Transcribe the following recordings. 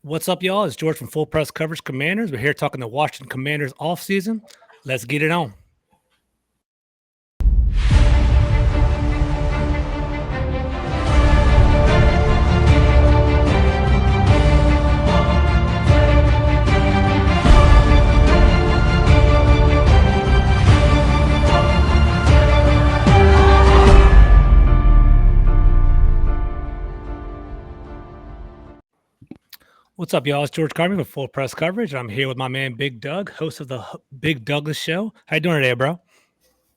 What's up, y'all? It's George from Full Press Coverage Commanders. We're here talking the Washington Commanders offseason. Let's get it on. What's up, y'all? It's George Carmi with Full Press Coverage. I'm here with my man, Big Doug, host of the Big Douglas Show. How you doing today, bro?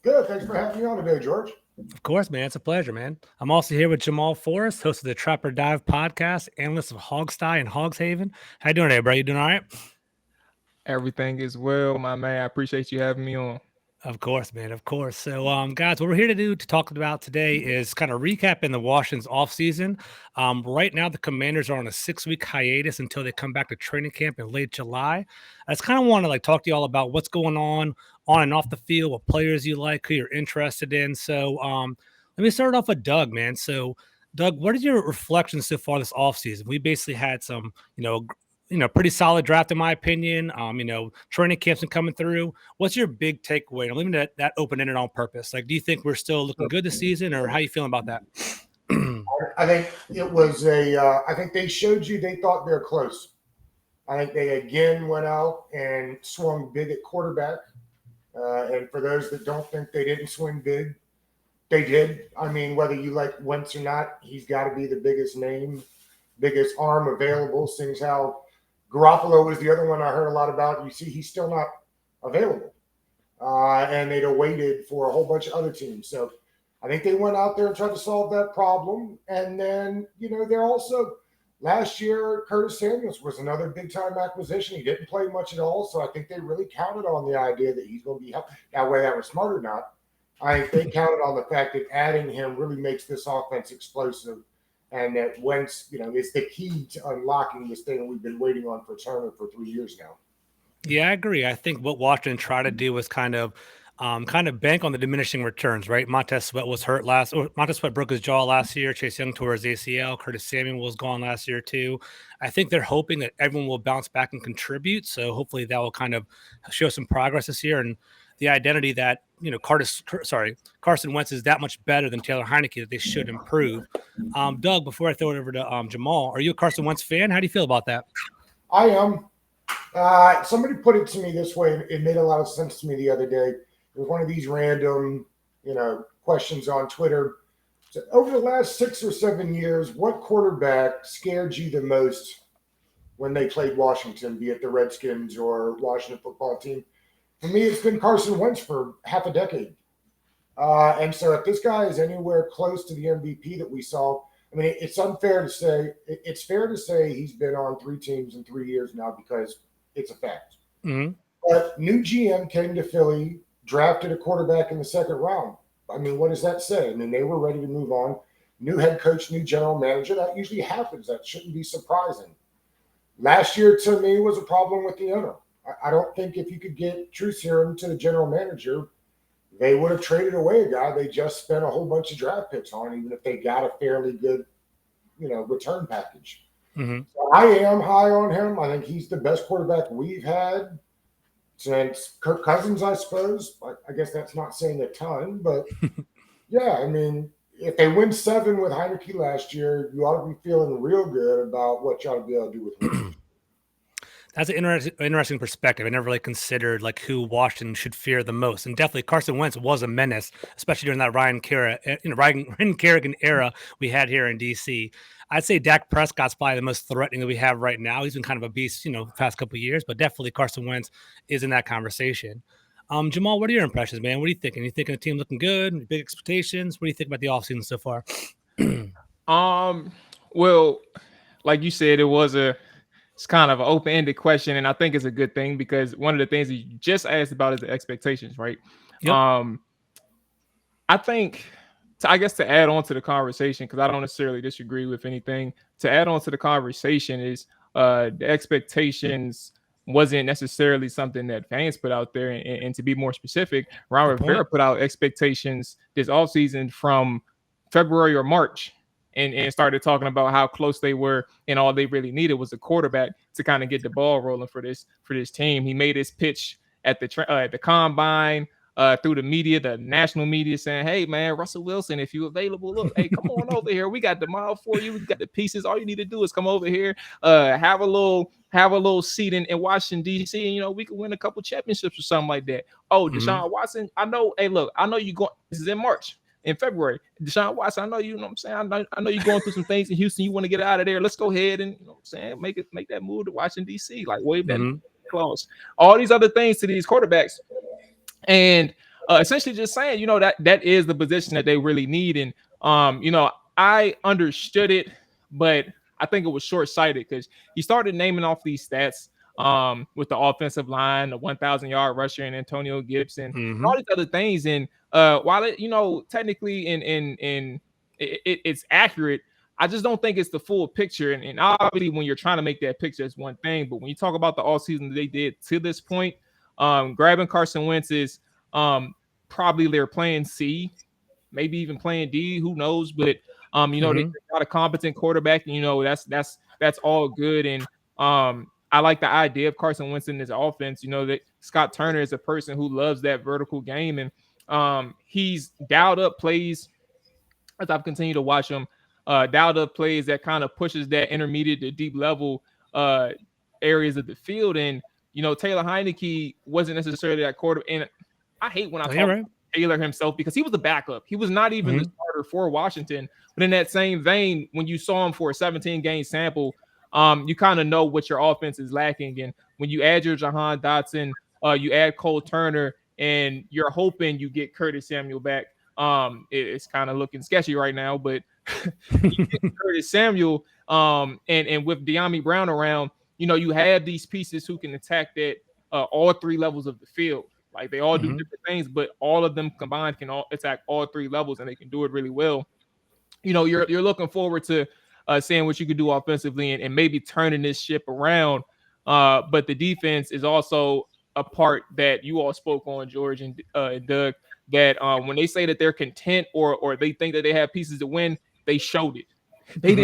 Good. Thanks for having me on today, George. Of course, man. It's a pleasure, man. I'm also here with Jamual Forrest, host of the Trapper Dive podcast, analyst of Hogsty and Hogshaven. How you doing today, bro? You doing all right? Everything is well, my man. I appreciate you having me on. Of course, man. Of course. So, guys, what we're here to talk about today is kind of recapping the Washington's offseason. Right now, the Commanders are on a 6-week hiatus until they come back to training camp in late July. I just kind of want to talk to y'all about what's going on and off the field, what players you like, who you're interested in. So, let me start off with Doug, man. So, Doug, what are your reflections so far this offseason? We basically had some, pretty solid draft in my opinion. Training camps and coming through. What's your big takeaway? I'm leaving that open-ended on purpose. Do you think we're still looking good this season, or how you feeling about that? I think it was I think they showed you they thought they're close. I think they again went out and swung big at quarterback. And for those that don't think they didn't swing big, they did. I mean, whether you like Wentz or not, he's got to be the biggest name, biggest arm available, since how Garoppolo was the other one I heard a lot about. You see, he's still not available. And they'd have waited for a whole bunch of other teams. So I think they went out there and tried to solve that problem. And then, they're also last year, Curtis Samuels was another big time acquisition. He didn't play much at all. So I think they really counted on the idea that he's going to be helped. Now, whether that was smart or not, I think they counted on the fact that adding him really makes this offense explosive. And that Wentz, is the key to unlocking this thing we've been waiting on for Turner for 3 years now. Yeah, I agree. I think what Washington tried to do was kind of bank on the diminishing returns, right? Montez Sweat was hurt Montez Sweat broke his jaw last year. Chase Young tore his ACL. Curtis Samuel was gone last year too. I think they're hoping that everyone will bounce back and contribute. So hopefully that will kind of show some progress this year. And the identity that Carson Wentz is that much better than Taylor Heineke that they should improve. Doug, before I throw it over to Jamual, are you a Carson Wentz fan? How do you feel about that? I am. Somebody put it to me this way. It made a lot of sense to me the other day. It was one of these random, questions on Twitter. So over the last 6 or 7 years, what quarterback scared you the most when they played Washington, be it the Redskins or Washington football team? For me, it's been Carson Wentz for half a decade. And so if this guy is anywhere close to the MVP that we saw, I mean, it's unfair to say. It's fair to say he's been on 3 teams in 3 years now because it's a fact. Mm-hmm. But new GM came to Philly, drafted a quarterback in the second round. I mean, what does that say? I mean, they were ready to move on. New head coach, new general manager. That usually happens. That shouldn't be surprising. Last year, to me, was a problem with the owner. I don't think if you could get truth serum to the general manager, they would have traded away a guy they just spent a whole bunch of draft picks on, even if they got a fairly good, return package. Mm-hmm. So I am high on him. I think he's the best quarterback we've had since Kirk Cousins, I suppose. I guess that's not saying a ton, but yeah, I mean, if they win 7 with Heineke last year, you ought to be feeling real good about what you ought to be able to do with him. That's an interesting perspective. I never really considered who Washington should fear the most, and definitely Carson Wentz was a menace, especially during that Ryan Kerrigan era we had here in DC. I'd say Dak Prescott's probably the most threatening that we have right now. He's been kind of a beast, past couple of years, but definitely Carson Wentz is in that conversation. Jamual, what are your impressions, man? What are you thinking? You thinking the team looking good? Big expectations? What do you think about the offseason so far? Well, like you said, it's kind of an open-ended question, and I think it's a good thing because one of the things you just asked about is the expectations, right? Yep. I think, I guess to add on to the conversation, because I don't necessarily disagree with anything, to add on to the conversation is the expectations wasn't necessarily something that fans put out there. And to be more specific, Ron Rivera put out expectations this offseason from February or March. and started talking about how close they were, and all they really needed was a quarterback to kind of get the ball rolling for this team. He made his pitch at the combine, through the media, the national media, saying, "Hey man, Russell Wilson, if you're available, look, hey, come on over here. We got the mile for you. We got the pieces. All you need to do is come over here, have a little seat in Washington D.C. and we can win a couple championships or something like that." Oh, Deshaun Watson, I know. Hey, look, I know you going. This is in March. In February, Deshaun Watson, I know you know what I'm saying. I know you're going through some things in Houston. You want to get out of there. Let's go ahead and what I'm saying, make that move to Washington D.C. Like wave that clause. All these other things to these quarterbacks, and essentially just saying, that is the position that they really need. And I understood it, but I think it was short-sighted because he started naming off these stats with the offensive line, the 1,000-yard rusher, and Antonio Gibson, and all these other things. And while it, technically it's accurate, I just don't think it's the full picture. And obviously, when you're trying to make that picture, it's one thing. But when you talk about the offseason that they did to this point, grabbing Carson Wentz is probably they're playing C, maybe even playing D, who knows? But they got a competent quarterback, and that's all good. And I like the idea of Carson Wentz in this offense. That Scott Turner is a person who loves that vertical game, and he's dialed up plays as I've continued to watch him. Dialed up plays that kind of pushes that intermediate to deep level areas of the field. And Taylor Heineke wasn't necessarily that quarterback. And I hate when I talk about Taylor himself because he was the backup. He was not even the starter for Washington. But in that same vein, when you saw him for a 17-game sample, you kind of know what your offense is lacking. And when you add your Jahan Dotson, you add Cole Turner, and you're hoping you get Curtis Samuel back. It's kind of looking sketchy right now, but you get Curtis Samuel, and with De'Ami Brown around, you have these pieces who can attack that all three levels of the field. Like they all do different things, but all of them combined can all attack all three levels, and they can do it really well. You're looking forward to seeing what you could do offensively and maybe turning this ship around. But the defense is also a part that you all spoke on, George and Doug, that when they say that they're content or they think that they have pieces to win, they showed it. They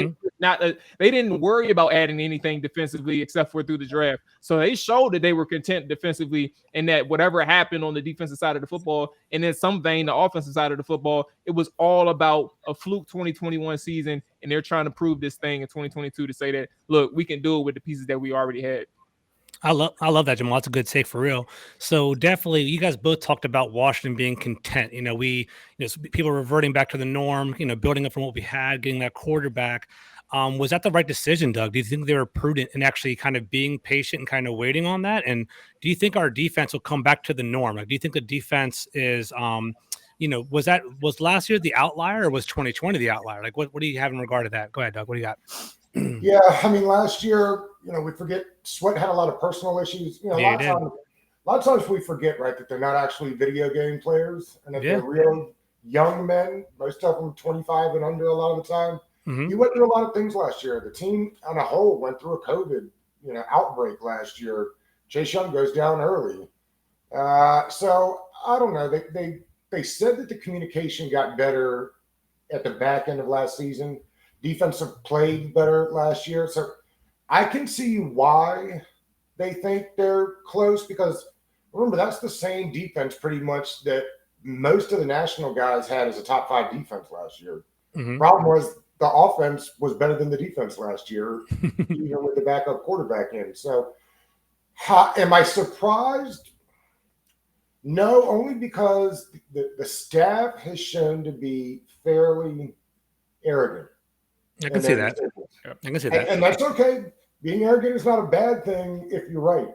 didn't worry about adding anything defensively except for through the draft. So they showed that they were content defensively, and that whatever happened on the defensive side of the football, and in some vein the offensive side of the football, it was all about a fluke 2021 season, and they're trying to prove this thing in 2022 to say that, look, we can do it with the pieces that we already had. I love that, Jamal. That's a good take for real. So definitely, you guys both talked about Washington being content. People reverting back to the norm. Building up from what we had, getting that quarterback. Was that the right decision, Doug? Do you think they were prudent in actually kind of being patient and kind of waiting on that? And do you think our defense will come back to the norm? Like, do you think the defense is, was last year the outlier, or was 2020 the outlier? Like, what do you have in regard to that? Go ahead, Doug. What do you got? Yeah, I mean, last year, we forget Sweat had a lot of personal issues. A lot of times we forget, right, that they're not actually video game players, and that they're real young men. Most of them 25 and under a lot of the time. He went through a lot of things last year. The team on a whole went through a COVID, outbreak last year. Chase Young goes down early. So I don't know. They said that the communication got better at the back end of last season. Defensive played better last year. So I can see why they think they're close, because remember, that's the same defense pretty much that most of the national guys had as a top 5 defense last year. Problem was the offense was better than the defense last year, even with the backup quarterback in. So am I surprised? No, only because the staff has shown to be fairly arrogant. I can see that. And that's okay. Being arrogant is not a bad thing if you're right.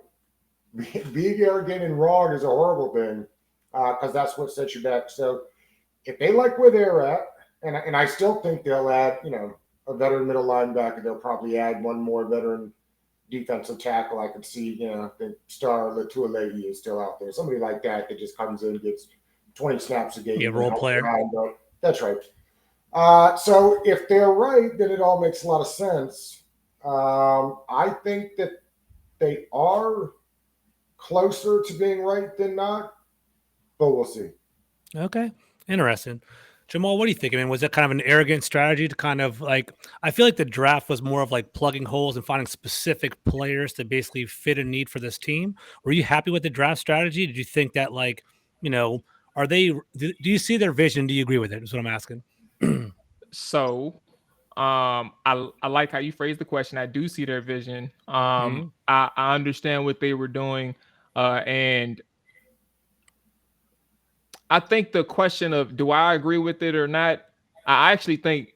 Being arrogant and wrong is a horrible thing, because that's what sets you back. So if they like where they're at, and I still think they'll add, a veteran middle linebacker, they'll probably add one more veteran defensive tackle. I could see, the star Latualegi is still out there. Somebody like that just comes in, gets 20 snaps a game. Yeah, role player. That's right. So if they're right, then it all makes a lot of sense. I think that they are closer to being right than not, but we'll see. Okay. Interesting. Jamal, what do you think? I mean, was that kind of an arrogant strategy to kind of like, I feel like the draft was more of like plugging holes and finding specific players to basically fit a need for this team. Were you happy with the draft strategy? Did you think that like, are they, do you see their vision? Do you agree with it? Is what I'm asking. So I like how you phrased the question. I do see their vision. Mhm. I understand what they were doing. And I think the question of do I agree with it or not, I actually think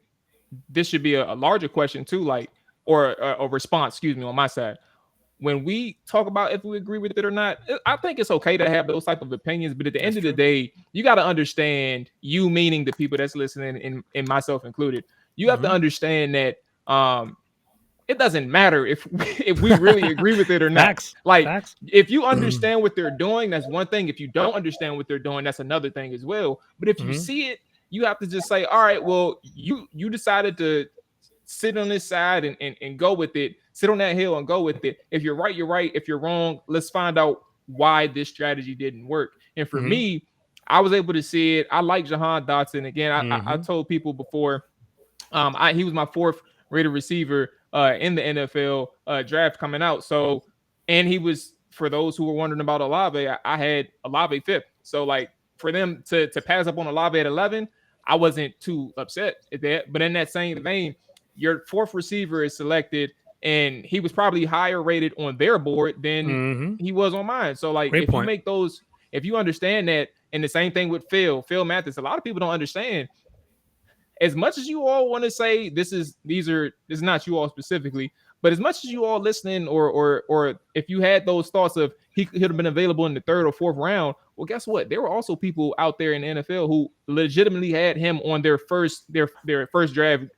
this should be a larger question too, like or a response, excuse me, on my side. When we talk about if we agree with it or not, I think it's okay to have those type of opinions. But at the That's end of the true. day, you got to understand, you meaning the people that's listening, and myself included, you have to Mhm. understand that it doesn't matter if if we really agree with it or not. Facts. Like Facts. if you understand what they're doing, that's one thing. If you don't understand what they're doing, that's another thing as well. But if you Mhm. see it, you have to just say, all right, well, you decided to sit on this side and go with it, sit on that hill and go with it. If you're right, you're right. If you're wrong, let's find out why this strategy didn't work. And for Mhm. me, I was able to see it. I like Jahan Dotson. Again, I Mhm. told people before, he was my fourth rated receiver in the NFL draft coming out. So, and he was, for those who were wondering about Olave, I had Olave fifth. So, like, for them to pass up on Olave at 11, I wasn't too upset at that. But in that same vein, your fourth receiver is selected, and he was probably higher rated on their board than Mhm. he was on mine. So, like, Great if you point. make those, if you understand that, and the same thing with Phil Mathis, a lot of people don't understand, as much as you all want to say this is not you all specifically, but as much as you all listening, or if you had those thoughts of he could have been available in the third or fourth round, well, guess what? There were also people out there in the NFL who legitimately had him on their first draft Yeah, first grades.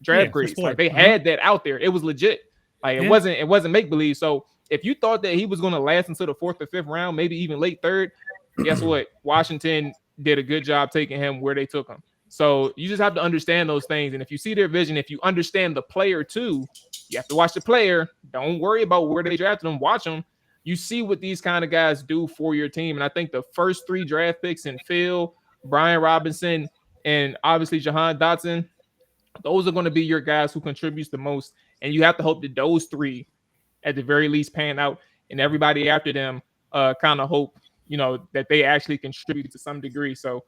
Like board. they Mhm. had that out there. It was legit. Like Yeah. it wasn't make believe. So if you thought that he was going to last until the fourth or fifth round, maybe even late third, guess what? Washington did a good job taking him where they took him. So you just have to understand those things. And if you see their vision, if you understand the player too, you have to watch the player. Don't worry about where they drafted them. Watch them. You see what these kind of guys do for your team. And I think the first three draft picks in Phil, Brian Robinson, and obviously Jahan Dotson, those are going to be your guys who contributes the most. And you have to hope that those three, at the very least, pan out. And everybody after them kind of hope, that they actually contribute to some degree. So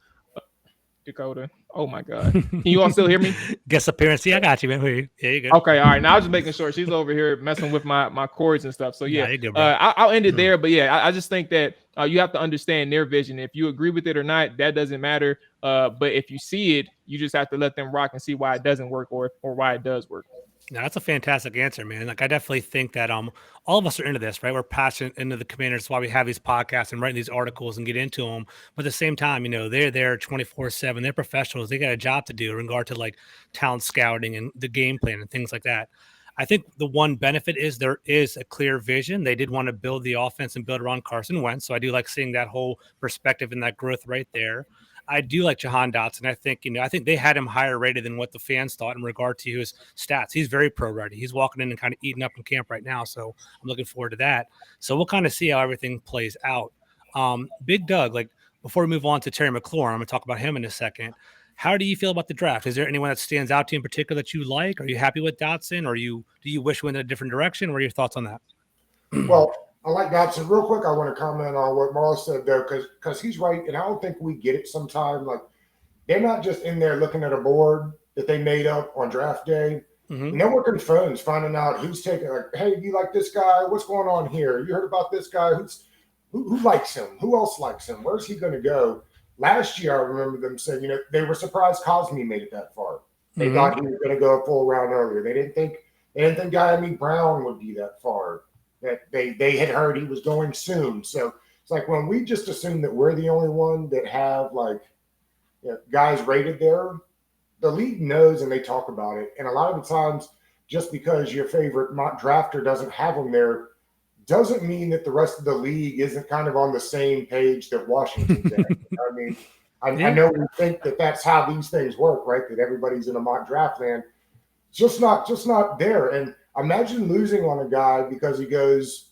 Dakota. Oh my God. Can you all still hear me? Guest appearance. Yeah, I got you, man. Yeah, you're good. Okay, all right. Now I was just making sure she's over here messing with my cords and stuff. So Nah, yeah, you're good, bro. I'll end it there. But yeah, I just think that you have to understand their vision. If you agree with it or not, that doesn't matter. But if you see it, you just have to let them rock and see why it doesn't work or why it does work. No, that's a fantastic answer, man. Like I definitely think that all of us are into this, right? We're passionate into the Commanders. That's why we have these podcasts and writing these articles and get into them. But at the same time, they're there 24/7. They're professionals. They got a job to do in regard to like talent scouting and the game plan and things like that. I think the one benefit is there is a clear vision. They did want to build the offense and build around Carson Wentz. So I do like seeing that whole perspective and that growth right there. I do like Jahan Dotson. I think they had him higher rated than what the fans thought in regard to his stats. He's very pro ready. He's walking in and kind of eating up in camp right now. So I'm looking forward to that. So we'll kind of see how everything plays out. Big Doug, like before we move on to Terry McLaurin, I'm going to talk about him in a second. How do you feel about the draft? Is there anyone that stands out to you in particular that you like? Are you happy with Dotson, or do you wish we went in a different direction? What are your thoughts on that? Well, I like Dotson. Real quick, I want to comment on what Marl said though, because he's right, and I don't think we get it sometimes. Like they're not just in there looking at a board that they made up on draft day. Mm-hmm. And they're working phones, finding out who's taking. Like, hey, you like this guy? What's going on here? You heard about this guy? Who likes him? Who else likes him? Where's he going to go? Last year, I remember them saying, they were surprised Cosme made it that far. They thought he was going to go a full round earlier. They didn't think Diami Brown would be that far. That they had heard he was going soon. So it's like when we just assume that we're the only one that have guys rated there, the league knows and they talk about it. And a lot of the times, just because your favorite mock drafter doesn't have them there, doesn't mean that the rest of the league isn't kind of on the same page that Washington's at. I mean, I know we think that that's how these things work, right? That everybody's in a mock draft land. Just not there. And imagine losing on a guy because he goes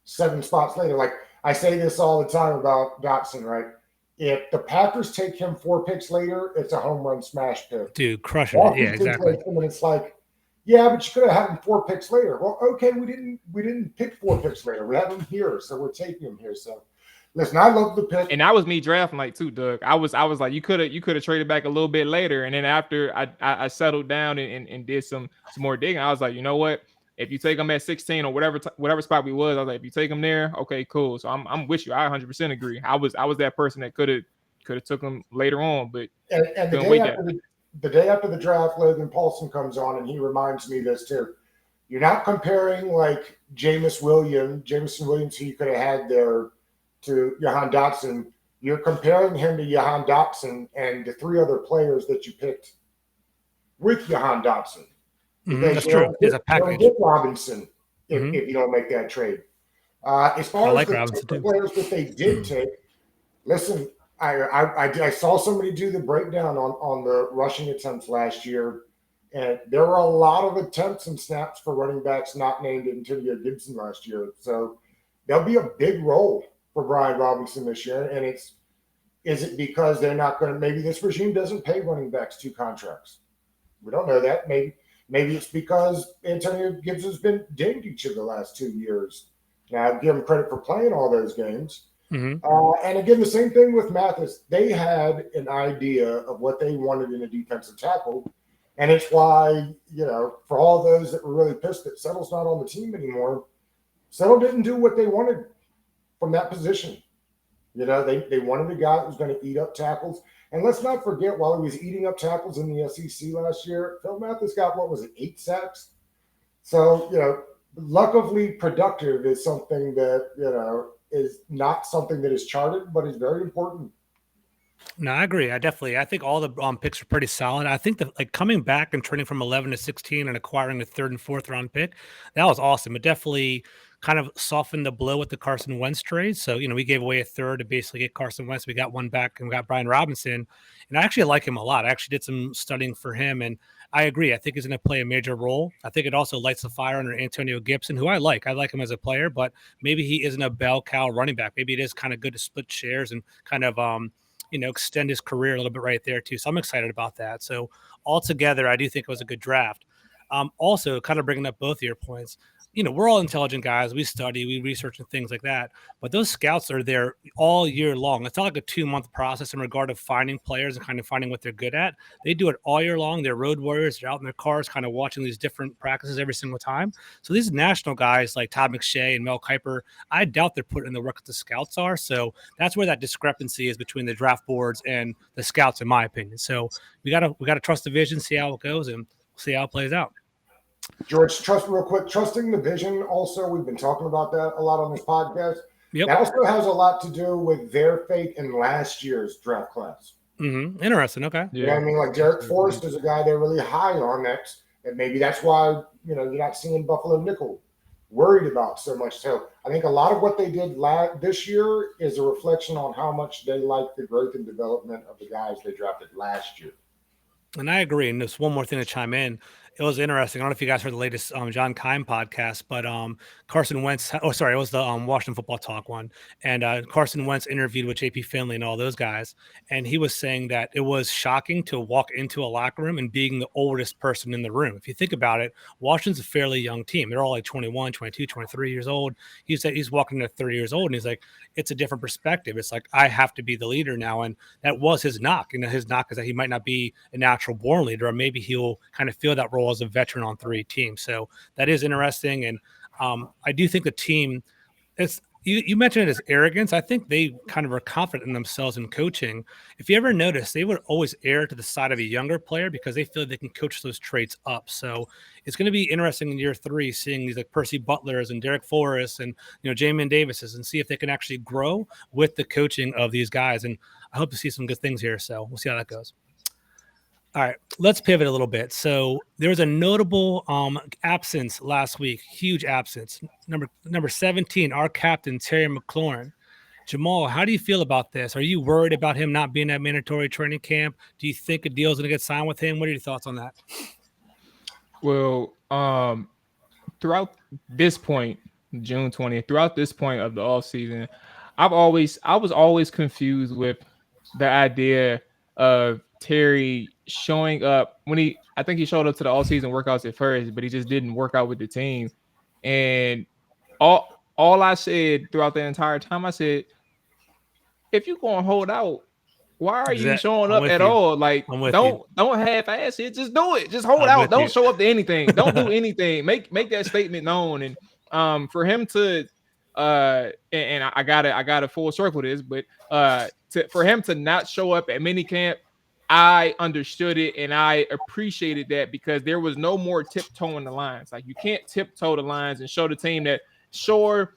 7 spots later. Like I say this all the time about Dotson, right? If the Packers take him 4 picks later, it's a home run smash pick. Dude, crushing it. Yeah, exactly. Takes him and it's like, yeah, but you could have had him 4 picks later. Well, okay, we didn't pick 4 picks later. We have him here, so we're taking him here. So listen, I love the pick. And that was me drafting like too, Doug. I was like, you could have traded back a little bit later. And then after I settled down and did some more digging, I was like, you know what? If you take him at 16 or whatever spot we was, I was like, if you take him there, okay, cool. So I'm with you. I 100% agree. I was that person that could have took him later on, but and the day after the draft, Logan Paulson comes on and he reminds me this too. You're not comparing like Jameson Williams, who you could have had there, to Jahan Dotson. You're comparing him to Jahan Dotson and the 3 other players that you picked with Jahan Dotson. That's true. It's a package. Get Robinson if you don't make that trade. As far as the players that they did take, listen, I saw somebody do the breakdown on the rushing attempts last year, and there were a lot of attempts and snaps for running backs not named Antonio Gibson last year. So there'll be a big role for Brian Robinson this year, and is it because they're not going to? Maybe this regime doesn't pay running backs 2 contracts. We don't know that. Maybe it's because Antonio Gibson's been dinged each of the last 2 years. Now, I give him credit for playing all those games. And again, the same thing with Mathis. They had an idea of what they wanted in a defensive tackle. And it's why, for all those that were really pissed that Settle's not on the team anymore, Settle didn't do what they wanted from that position. They wanted a guy that was going to eat up tackles. And let's not forget, while he was eating up tackles in the SEC last year, Phil Mathis got, 8 sacks? So, luckily productive is something that, is not something that is charted, but is very important. No, I agree. I think all the picks are pretty solid. I think that coming back and turning from 11 to 16 and acquiring the 3rd and 4th round pick, that was awesome. It definitely kind of softened the blow with the Carson Wentz trade. So, we gave away a 3rd to basically get Carson Wentz. We got 1 back and we got Brian Robinson. And I actually like him a lot. I actually did some studying for him, and I agree. I think he's going to play a major role. I think it also lights the fire under Antonio Gibson, who I like. I like him as a player, but maybe he isn't a bell cow running back. Maybe it is kind of good to split shares and kind of extend his career a little bit right there too. So I'm excited about that. So altogether, I do think it was a good draft. Also, kind of bringing up both of your points, we're all intelligent guys. We study, we research and things like that. But those scouts are there all year long. It's not like a 2-month process in regard to finding players and kind of finding what they're good at. They do it all year long. They're road warriors. They're out in their cars kind of watching these different practices every single time. So these national guys like Todd McShay and Mel Kiper, I doubt they're putting in the work that the scouts are. So that's where that discrepancy is between the draft boards and the scouts, in my opinion. So we gotta trust the vision, see how it goes, and see how it plays out. George, trusting the vision. Also, we've been talking about that a lot on this podcast. Yep. That also has a lot to do with their faith in last year's draft class. Interesting. Okay. Yeah. Like Jamual Forrest is a guy they're really high on that, and maybe that's why you're not seeing Buffalo Nickel worried about so much. So I think a lot of what they did this year is a reflection on how much they like the growth and development of the guys they drafted last year. And I agree. And there's one more thing to chime in. It was interesting. I don't know if you guys heard the latest John Chime podcast, but Carson Wentz. Oh, sorry, it was the Washington Football Talk one. And Carson Wentz interviewed with JP Finley and all those guys. And he was saying that it was shocking to walk into a locker room and being the oldest person in the room. If you think about it, Washington's a fairly young team. They're all like 21, 22, 23 years old. He said he's walking into 30 years old, and he's like, it's a different perspective. It's like, I have to be the leader now. And that was his knock. His knock is that he might not be a natural born leader, or maybe he'll kind of feel that role as a veteran on 3 teams. So that is interesting. And I do think the team, you mentioned it as arrogance. I think they kind of are confident in themselves in coaching. If you ever notice, they would always err to the side of a younger player because they feel they can coach those traits up. So it's going to be interesting in year 3, seeing these like Percy Butlers and Derek Forrest and Jamin Davises, and see if they can actually grow with the coaching of these guys. And I hope to see some good things here. So we'll see how that goes. All right, let's pivot a little bit. So there was a notable absence last week, huge absence. Number 17, our captain, Terry Mclaurin. Jamual, how do you feel about this? Are you worried about him not being at mandatory training camp? Do you think a deal is going to get signed with him? What are your thoughts on that? Well, throughout this point, June 20th, throughout this point of the offseason, I was always confused with the idea of Terry showing up when I think he showed up to the all-season workouts at first, but he just didn't work out with the team. And all I said throughout the entire time, I said, if you're going to hold out, why are you showing I'm up with at you. all? Like, I'm with you. don't half-ass it. Just do it. Just hold I'm out. with Don't you. show up to anything. Don't do anything. Make that statement known. And for him to and I gotta full circle this, but for him to not show up at minicamp, I understood it and I appreciated that because there was no more tiptoeing the lines. Like, you can't tiptoe the lines and show the team that, sure,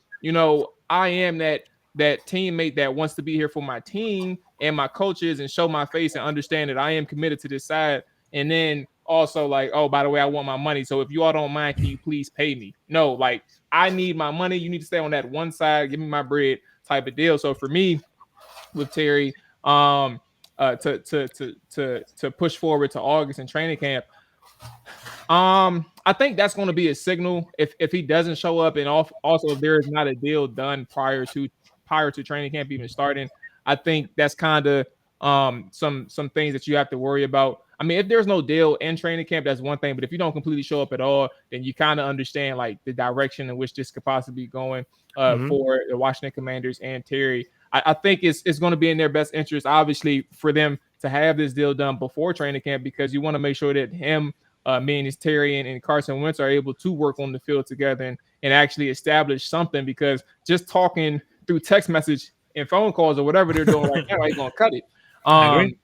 I am that teammate that wants to be here for my team and my coaches and show my face and understand that I am committed to this side. And then also, like, oh, by the way, I want my money. So if you all don't mind, can you please pay me? No, like, I need my money. You need to stay on that one side. Give me my bread type of deal. So for me, with Terry, to push forward to August and training camp, I think that's going to be a signal if he doesn't show up, and also if there is not a deal done prior to training camp even starting. I think that's kind of some things that you have to worry about. I mean, if there's no deal in training camp, that's one thing. But if you don't completely show up at all, then you kind of understand like the direction in which this could possibly be going for the Washington Commanders and Terry. I think it's going to be in their best interest, obviously, for them to have this deal done before training camp because you want to make sure that him, me and Terry and Carson Wentz are able to work on the field together and actually establish something, because just talking through text message and phone calls or whatever they're doing right now ain't going to cut it. I agree.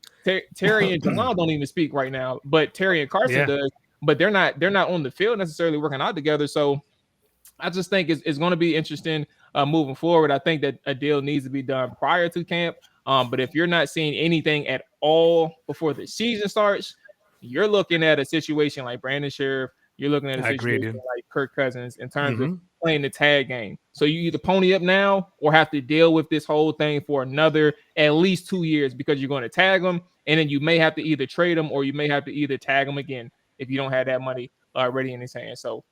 Terry and Jamual don't even speak right now, but Terry and Carson does. But they're not on the field necessarily working out together. So I just think it's going to be interesting moving forward. I think that a deal needs to be done prior to camp. But if you're not seeing anything at all before the season starts, you're looking at a situation like Brandon Sheriff. You're looking at a situation like Kirk Cousins in terms of playing the tag game. So you either pony up now or have to deal with this whole thing for another at least 2 years, because you're going to tag them, and then you may have to either trade them or you may have to either tag them again if you don't have that money already in his hand. So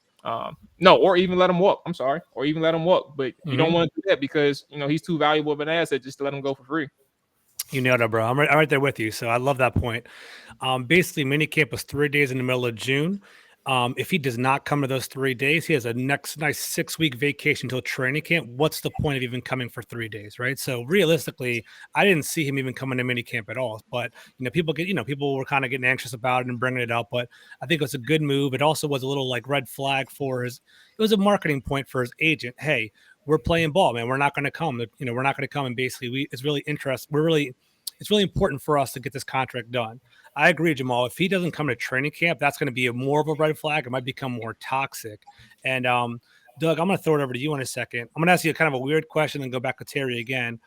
no, or even let him walk. I'm sorry, or even let him walk. But you don't want to do that because he's too valuable of an asset just to let him go for free. You nailed it, bro. I'm right there with you. So I love that point. Basically, minicamp was 3 days in the middle of June. If he does not come to those 3 days, he has a nice 6-week vacation until training camp. What's the point of even coming for 3 days, right? So realistically, I didn't see him even coming to minicamp at all. But people were kind of getting anxious about it and bringing it up. But I think it was a good move. It also was a little like red flag for his. It was a marketing point for his agent. Hey, we're playing ball, man. We're not going to come. We're not going to come. And basically, it's really important for us to get this contract done. I agree, Jamual. If he doesn't come to training camp, that's going to be more of a red flag. It might become more toxic. And Doug, I'm going to throw it over to you in a second. I'm going to ask you kind of a weird question and go back to Terry again.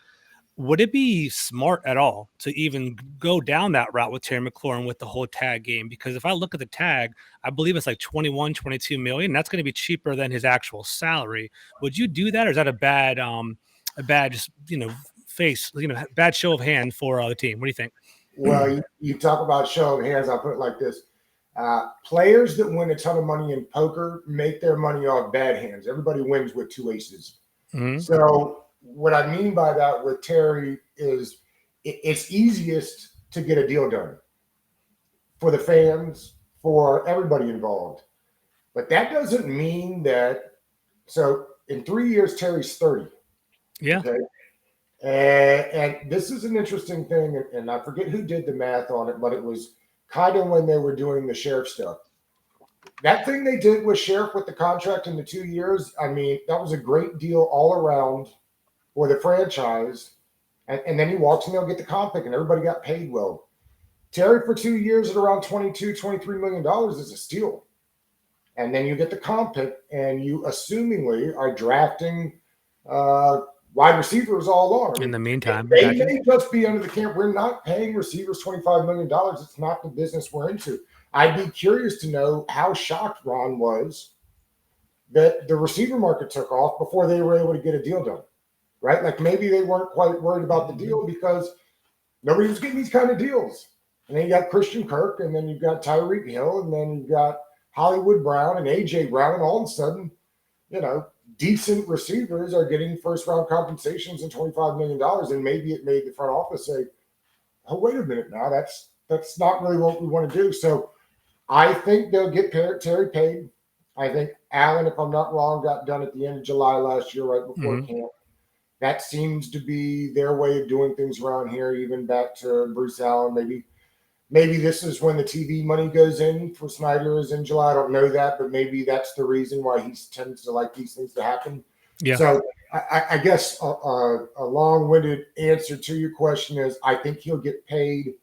Would it be smart at all to even go down that route with Terry McLaurin with the whole tag game? Because if I look at the tag, I believe it's like 21, 22 million. That's going to be cheaper than his actual salary. Would you do that, or is that a bad just bad show of hand for the team? What do you think? Well, you talk about show of hands. I'll put it like this. Players that win a ton of money in poker make their money off bad hands. Everybody wins with 2 aces. So what I mean by that with Terry is it's easiest to get a deal done for the fans, for everybody involved. But that doesn't mean that. So in 3 years, Terry's 30. Yeah. Okay. And this is an interesting thing, and I forget who did the math on it, but it was kind of when they were doing the Sheriff stuff. That thing they did with Sheriff with the contract in the 2 years, I mean, that was a great deal all around for the franchise. And then he walks and they'll get the comp pick, and everybody got paid well. Terry for 2 years at around $23 million is a steal. And then you get the comp pick, and you assumingly are drafting wide receivers all along. In the meantime, they may just be under the camp. We're not paying receivers $25 million. It's not the business we're into. I'd be curious to know how shocked Ron was that the receiver market took off before they were able to get a deal done, right? Like maybe they weren't quite worried about the deal because nobody was getting these kind of deals. And then you got Christian Kirk, and then you've got Tyreek Hill, and then you've got Hollywood Brown and A.J. Brown, and all of a sudden, decent receivers are getting first-round compensations and $25 million, and maybe it made the front office say, oh, wait a minute now, that's not really what we want to do. So I think they'll get Terry paid. I think Allen, if I'm not wrong, got done at the end of July last year, right before camp. That seems to be their way of doing things around here, even back to Bruce Allen. Maybe this is when the TV money goes in for Snyder is in July. I don't know that, but maybe that's the reason why he tends to like these things to happen. Yeah. So I guess a long-winded answer to your question is I think he'll get paid.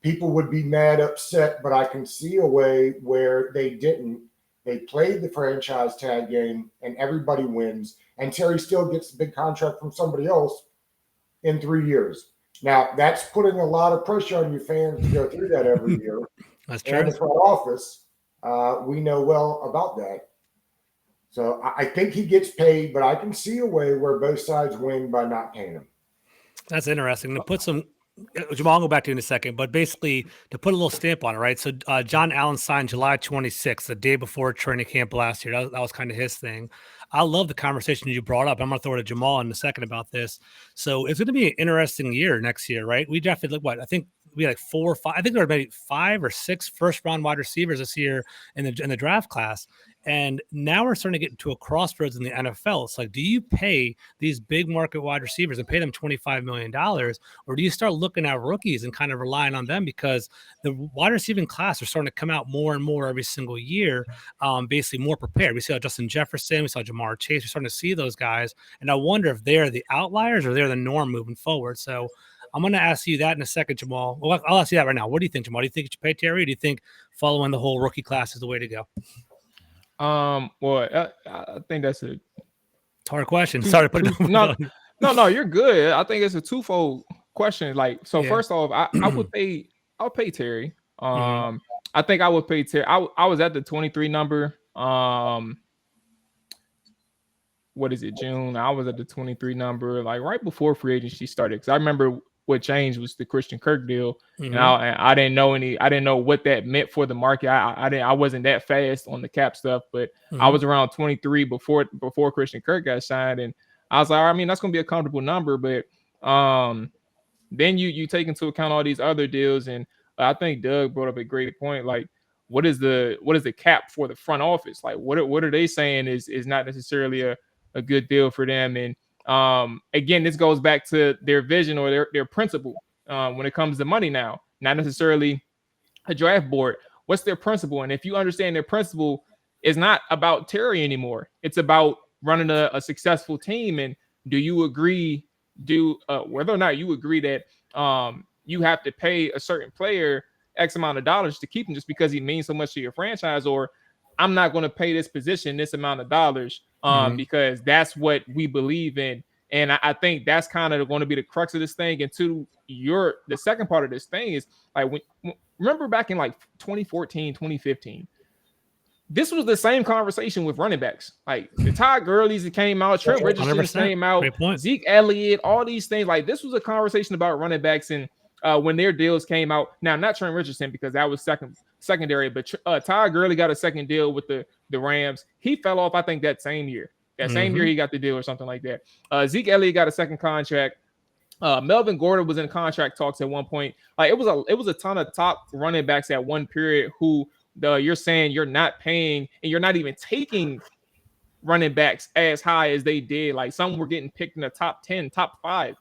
People would be mad, upset, but I can see a way where they didn't. They played the franchise tag game and everybody wins. And Terry still gets a big contract from somebody else in 3 years. Now, that's putting a lot of pressure on your fans to go through that every year. That's true. And the front office, we know well about that. So I think he gets paid, but I can see a way where both sides win by not paying him. That's interesting. To put some, Jamal, I'll go back to you in a second, but basically to put a little stamp on it, right? So John Allen signed July 26th, the day before training camp last year. That was kind of his thing. I love the conversation you brought up. I'm going to throw it to Jamal in a second about this. So it's going to be an interesting year next year, right? We drafted, I think we had like 4 or 5. I think there were maybe 5 or 6 first-round wide receivers this year in the draft class. And now we're starting to get to a crossroads in the NFL. It's like, do you pay these big market wide receivers and pay them $25 million? Or do you start looking at rookies and kind of relying on them because the wide receiving class are starting to come out more and more every single year, basically more prepared. We saw Justin Jefferson, we saw Jamar Chase. We're starting to see those guys. And I wonder if they're the outliers or they're the norm moving forward. So I'm going to ask you that in a second, Jamal. Well, I'll ask you that right now. What do you think, Jamal? Do you think you should pay Terry, or do you think following the whole rookie class is the way to go? Well, I think that's a hard question. Sorry to put it No, you're good. I think it's a twofold question. Like, so first off, I'll pay Terry. I think I would pay Terry. I was at the 23 number. What is it, June? I was at the 23 number, like right before free agency started. Because I remember what changed was the Christian Kirk deal, and I didn't know what that meant for the market. I wasn't that fast on the cap stuff, but I was around 23 before Christian Kirk got signed, and I was like, I mean, that's gonna be a comfortable number, but then you take into account all these other deals, and I think Doug brought up a great point. Like, what is the cap for the front office? Like, what are they saying is not necessarily a good deal for them? And again, this goes back to their vision or their principle when it comes to money now, not necessarily a draft board. What's their principle? And if you understand their principle is not about Terry anymore, it's about running a successful team. And do you agree, whether or not you agree that you have to pay a certain player X amount of dollars to keep him just because he means so much to your franchise, or I'm not going to pay this position this amount of dollars because that's what we believe in. And I think that's kind of going to be the crux of this thing. And the second part of this thing is like, remember back in like 2014, 2015, this was the same conversation with running backs. Like the Todd Gurley's that came out, Trent Richardson came out, Zeke Elliott, all these things. Like this was a conversation about running backs and when their deals came out. Now, not Trent Richardson because that was secondary, but Todd Gurley got a second deal with the Rams. He fell off, I think, that same year. That same year he got the deal or something like that. Zeke Elliott got a second contract. Melvin Gordon was in contract talks at one point. Like it was a ton of top running backs at one period who you're saying you're not paying and you're not even taking running backs as high as they did. Like some were getting picked in the top 10, top 5.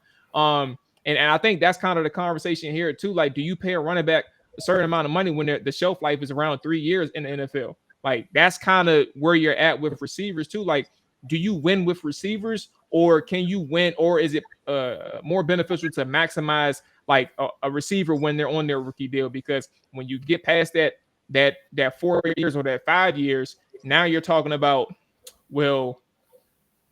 And I think that's kind of the conversation here too. Like, do you pay a running back a certain amount of money when the shelf life is around 3 years in the NFL? Like that's kind of where you're at with receivers too. Like, do you win with receivers, or can you win, or is it more beneficial to maximize like a receiver when they're on their rookie deal? Because when you get past that 4 years or that 5 years, now you're talking about, well,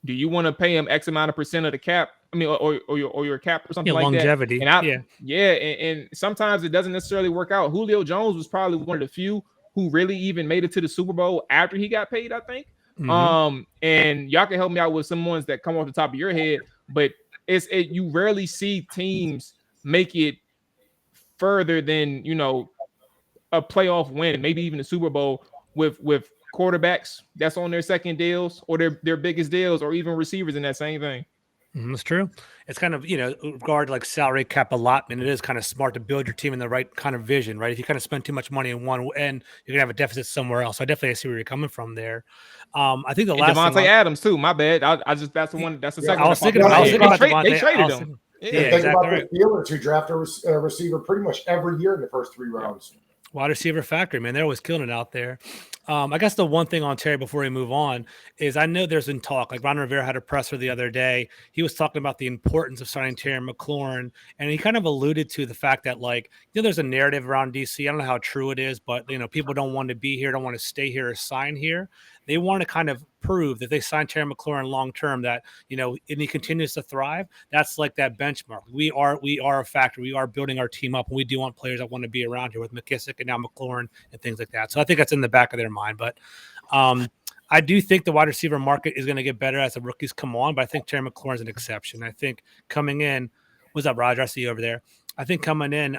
do you want to pay him X amount of percent of the cap? I mean, or your cap or something like longevity. That. And sometimes it doesn't necessarily work out. Julio Jones was probably one of the few who really even made it to the Super Bowl after he got paid, I think. And y'all can help me out with some ones that come off the top of your head, but you rarely see teams make it further than, a playoff win, maybe even a Super Bowl with quarterbacks that's on their second deals or their biggest deals, or even receivers in that same thing. That's true. It's kind of, regard to like salary cap allotment, it is kind of smart to build your team in the right kind of vision, right? If you kind of spend too much money in one end, you're gonna have a deficit somewhere else. So I definitely see where you're coming from there. I think the And last thing Devontae Adams too. My bad. I just that's the one. That's the Yeah, second I one was that popped thinking in about, my I was head. thinking about They Devontae. traded him. Yeah, And think exactly about right. the Steelers who draft a receiver pretty much every year in the first 3 rounds. Wide receiver factory, man. They're always killing it out there. I guess the one thing on Terry before we move on is I know there's been talk. Like Ron Rivera had a presser the other day. He was talking about the importance of signing Terry McLaurin, and he kind of alluded to the fact that, like, there's a narrative around DC. I don't know how true it is, but people don't want to be here, don't want to stay here or sign here. They want to kind of prove that they sign Terry McLaurin long term, that and he continues to thrive. That's like that benchmark. We are a factor. We are building our team up, and we do want players that want to be around here with McKissick and now McLaurin and things like that. So I think that's in the back of their mind. But I do think the wide receiver market is going to get better as the rookies come on. But I think Terry McLaurin is an exception. I think coming in, what's up, Roger? I see you over there. I think coming in,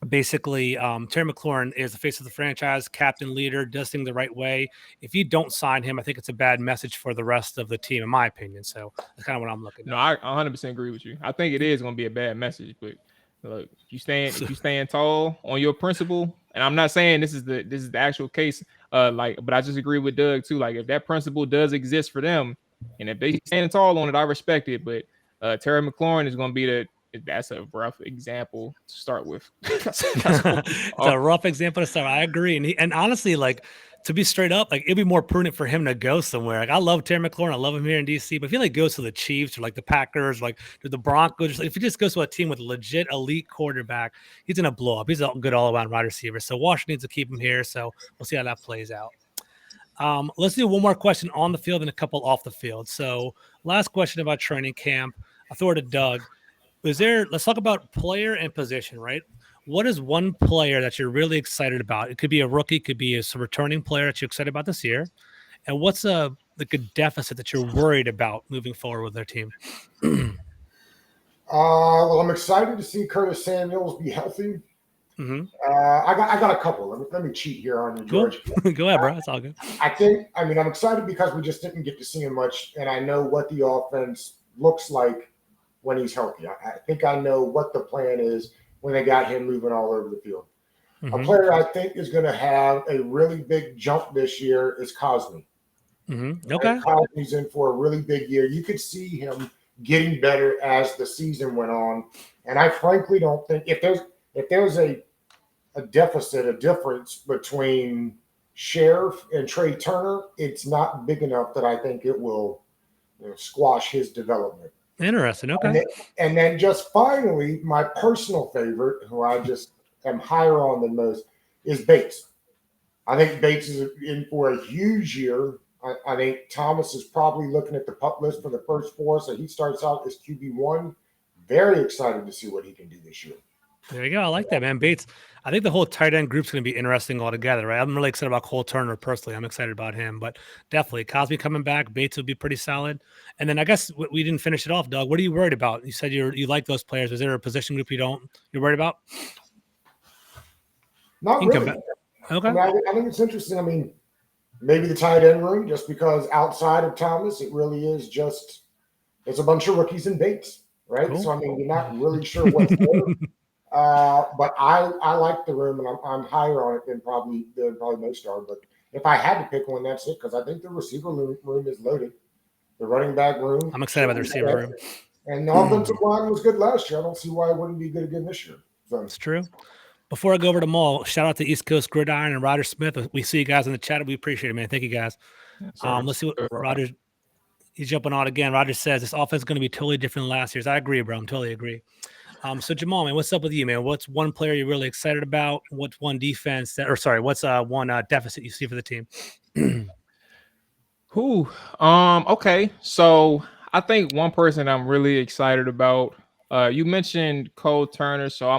basically, Terry McLaurin is the face of the franchise, captain, leader, does things the right way. If you don't sign him, I think it's a bad message for the rest of the team, in my opinion. So that's kind of what I'm looking at. No, I 100% agree with you. I think it is going to be a bad message, but look, if you stand tall on your principle, and I'm not saying this is the actual case, but I just agree with Doug too. Like, if that principle does exist for them, and if they stand tall on it, I respect it. But Terry McLaurin is going to be that's a rough example to start with. It's a rough example to start. I agree, and honestly, like, to be straight up, like, it'd be more prudent for him to go somewhere. Like, I love Terry McLaurin, I love him here in DC, but if he like goes to the Chiefs or like the Packers, like the Broncos, if he just goes to a team with a legit elite quarterback, he's gonna blow up. He's a good all-around wide receiver. So Washington needs to keep him here. So we'll see how that plays out. Let's do one more question on the field and a couple off the field. So last question about training camp. I throw it to Doug. Let's talk about player and position, right? What is one player that you're really excited about? It could be a rookie, could be a returning player that you're excited about this year. And what's a deficit that you're worried about moving forward with their team? Well, I'm excited to see Curtis Samuels be healthy. Mm-hmm. I got a couple. Let me cheat here on you, George. Go ahead, bro. It's all good. I'm excited because we just didn't get to see him much, and I know what the offense looks like when he's healthy. I think I know what the plan is when they got him moving all over the field. Mm-hmm. A player I think is going to have a really big jump this year is Cosme. Mm-hmm. Okay. Cosme's in for a really big year. You could see him getting better as the season went on. And I frankly don't think if there's a difference between Sheriff and Trey Turner, it's not big enough that I think it will squash his development. Interesting. Okay. And then just finally, my personal favorite, who I just am higher on than most, is Bates. I think Bates is in for a huge year. I think Thomas is probably looking at the pup list for the first 4, so he starts out as QB1. Very excited to see what he can do this year. There you go. I like that, man. Bates. I think the whole tight end group's going to be interesting altogether, right? I'm really excited about Cole Turner personally. I'm excited about him, but definitely Cosme coming back. Bates would be pretty solid. And then I guess we didn't finish it off, Doug. What are you worried about? You said you like those players. Is there a position group you're worried about? Not really. Okay. I think it's interesting. I mean, maybe the tight end room, just because outside of Thomas, it really is just it's a bunch of rookies and Bates, right? Cool. So I mean, you're not really sure what's there. But I like the room, and I'm higher on it than probably most are. But if I had to pick one, that's it, because I think the receiver room is loaded. The running back room. I'm excited about the receiver room. And the offensive line was good last year. I don't see why it wouldn't be good again this year. So. It's true. Before I go over to Maul, shout out to East Coast Gridiron and Roger Smith. We see you guys in the chat. We appreciate it, man. Thank you, guys. Let's see what Roger. He's jumping on again. Roger says this offense is going to be totally different than last year's. I agree, bro. I'm totally agree. So Jamual, man, what's up with you, man? What's one player you're really excited about? What's one defense what's one deficit you see for the team? Okay. So I think one person I'm really excited about. You mentioned Cole Turner, so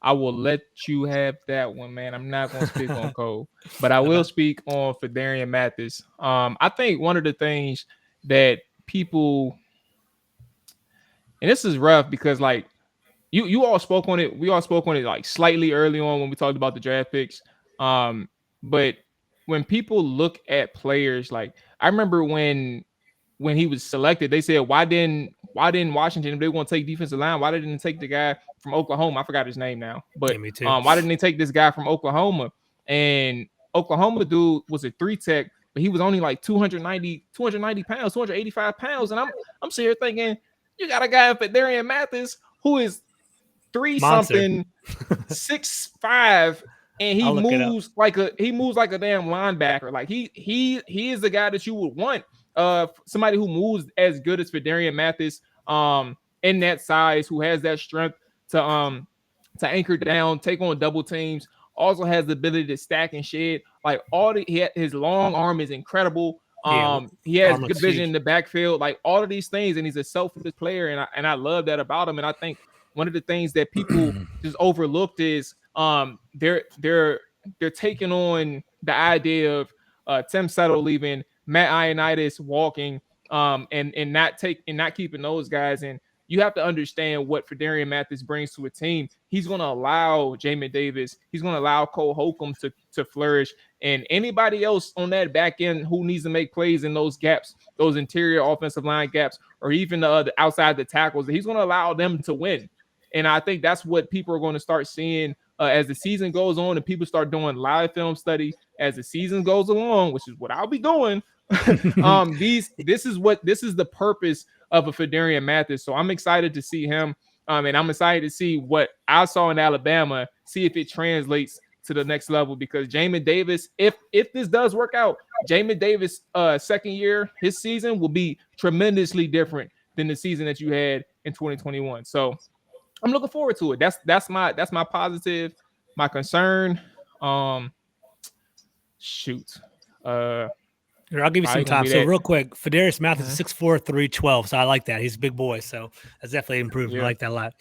I will let you have that one, man. I'm not going to speak on Cole, but I will speak on Fedarian Mathis. I think one of the things that people, and this is rough because like you all spoke on it. We all spoke on it like slightly early on when we talked about the draft picks. But when people look at players, like I remember when when he was selected, they said, why didn't Washington, if they want to take defensive line, why didn't they take the guy from Oklahoma? I forgot his name now, but me too. why didn't they take this guy from Oklahoma? And Oklahoma dude was a 3-tech, but he was only like 290 pounds, 285 pounds. And I'm sitting here thinking, you got a guy up at Darian Mathis who is 3-something, 6'5", and he moves like a damn linebacker. Like he is the guy that you would want. Somebody who moves as good as Darian Mathis, in that size, who has that strength to anchor down, take on double teams, also has the ability to stack and shed. Like his long arm is incredible. He has good vision in the backfield, like all of these things, and he's a selfless player, and I love that about him. And I think one of the things that people just overlooked is they're taking on the idea of Tim Settle leaving, Matt Ioannidis walking, and not keeping those guys. And you have to understand what Darian Mathis brings to a team. He's going to allow Jamin Davis, he's going to allow Cole Holcomb to flourish, and anybody else on that back end who needs to make plays in those gaps, those interior offensive line gaps, or even the outside the tackles, he's going to allow them to win. And I think that's what people are going to start seeing as the season goes on, and people start doing live film study as the season goes along, which is what I'll be doing. This is the purpose of a Fedarian Mathis. So I'm excited to see him, and I'm excited to see what I saw in Alabama, see if it translates to the next level, because Jamin Davis, if this does work out, Jamin Davis second year, his season will be tremendously different than the season that you had in 2021. So I'm looking forward to it. That's my positive. My concern, shoot. Here, I'll give you some time. So real quick, Fedarius Mathis is 6'4", 312. So I like that. He's a big boy. So that's definitely improved. Yeah. I like that a lot.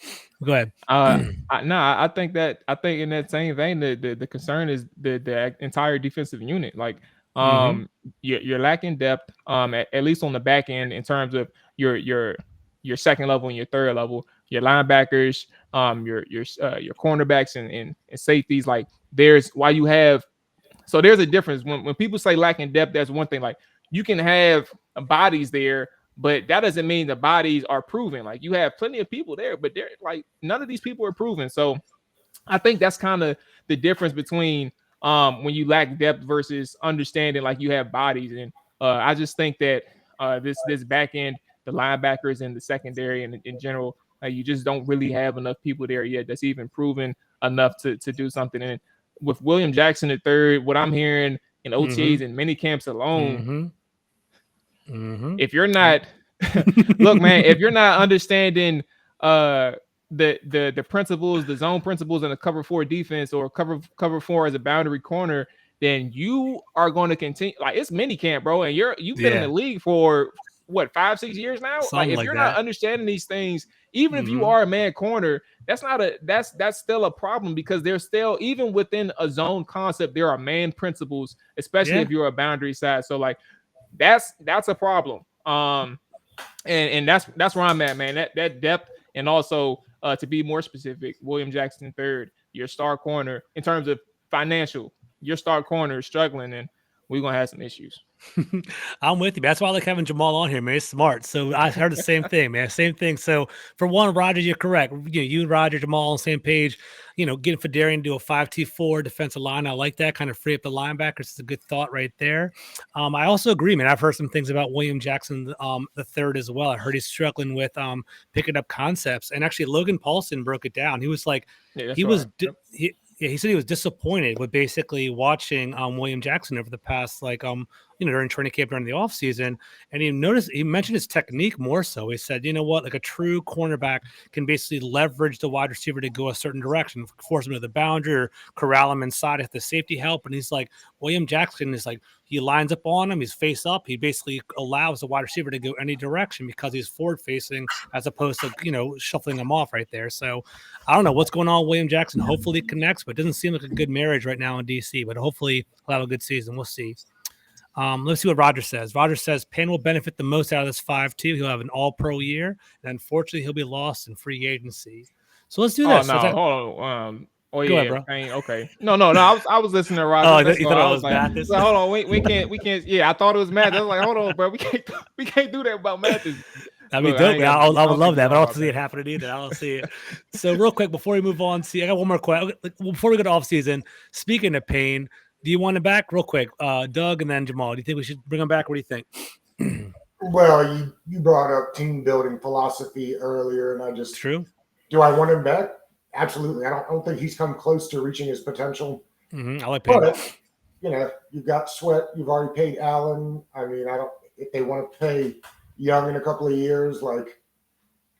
Go ahead. I think in that same vein, the concern is the entire defensive unit. Like you're lacking depth, at least on the back end, in terms of your second level and your third level, your linebackers, your cornerbacks and safeties. Like there's a difference when people say lacking depth. That's one thing. Like you can have bodies there, but that doesn't mean the bodies are proven. Like you have plenty of people there, but they're like none of these people are proven. So I think that's kind of the difference between when you lack depth versus understanding like you have bodies. And I just think that this back end, the linebackers and the secondary and in general, you just don't really have enough people there yet that's even proven enough to do something. And with William Jackson III, what I'm hearing in OTAs and mini camps alone, if you're not look, man, if you're not understanding the principles, the zone principles, and the cover 4 defense, or cover 4 as a boundary corner, then you are going to continue. Like it's mini camp, bro, and you've been in the league for what, 5-6 years now. Something like if you're not understanding these things, even if you are a man corner, that's still a problem, because there's still, even within a zone concept, there are man principles, especially if you're a boundary side. So like that's a problem. And that's where I'm at, man. That depth, and also to be more specific, William Jackson III, your star corner in terms of financial, your star corner is struggling, and we're gonna have some issues. I'm with you. That's why I like having Jamual on here, man. He's smart. So I heard the same thing, man. Same thing. So for one, Roger, you're correct. You and Roger, Jamual on the same page. Getting Fedarian to do a 5-4 defensive line. I like that. Kind of free up the linebackers. It's a good thought right there. I also agree, man. I've heard some things about William Jackson the third as well. I heard he's struggling with picking up concepts. And actually, Logan Paulson broke it down. He was like, he said he was disappointed with basically watching William Jackson over the past during training camp during the offseason. And he mentioned his technique more so. He said, you know what, like a true cornerback can basically leverage the wide receiver to go a certain direction, force him to the boundary or corral him inside if the safety help. And he's like, William Jackson is like, he lines up on him, he's face up. He basically allows the wide receiver to go any direction because he's forward facing as opposed to, shuffling him off right there. So I don't know what's going on with William Jackson. Hopefully it connects, but it doesn't seem like a good marriage right now in DC, but hopefully he'll have a good season. We'll see. Let's see what Roger says. Roger says Payne will benefit the most out of this 5-2. He'll have an all-pro year, and unfortunately, he'll be lost in free agency. So let's do this. Hold Oh Go ahead, yeah, bro. Payne. Okay. No. I was listening to Roger. Oh, That's you all. thought I it was was like, Mathis? hold on, we can't. Yeah, I thought it was Mathis. I was like, hold on, bro. We can't do that about Mathis. That'd be Look, I dope, ain't man. got. I I would don't think love he's that, but wrong I don't about see it that. happening either. I don't see it. So, real quick, before we move on, I got one more question. Before we go to offseason, speaking of Payne, do you want him back? Real quick, Doug and then Jamal. Do you think we should bring him back? What do you think? Well, you brought up team building philosophy earlier, and I just True. do I want him back? Absolutely. I don't think he's come close to reaching his potential. I like Payne. But you've got Sweat. You've already paid Allen. I mean, I don't. If they want to pay Young in a couple of years, like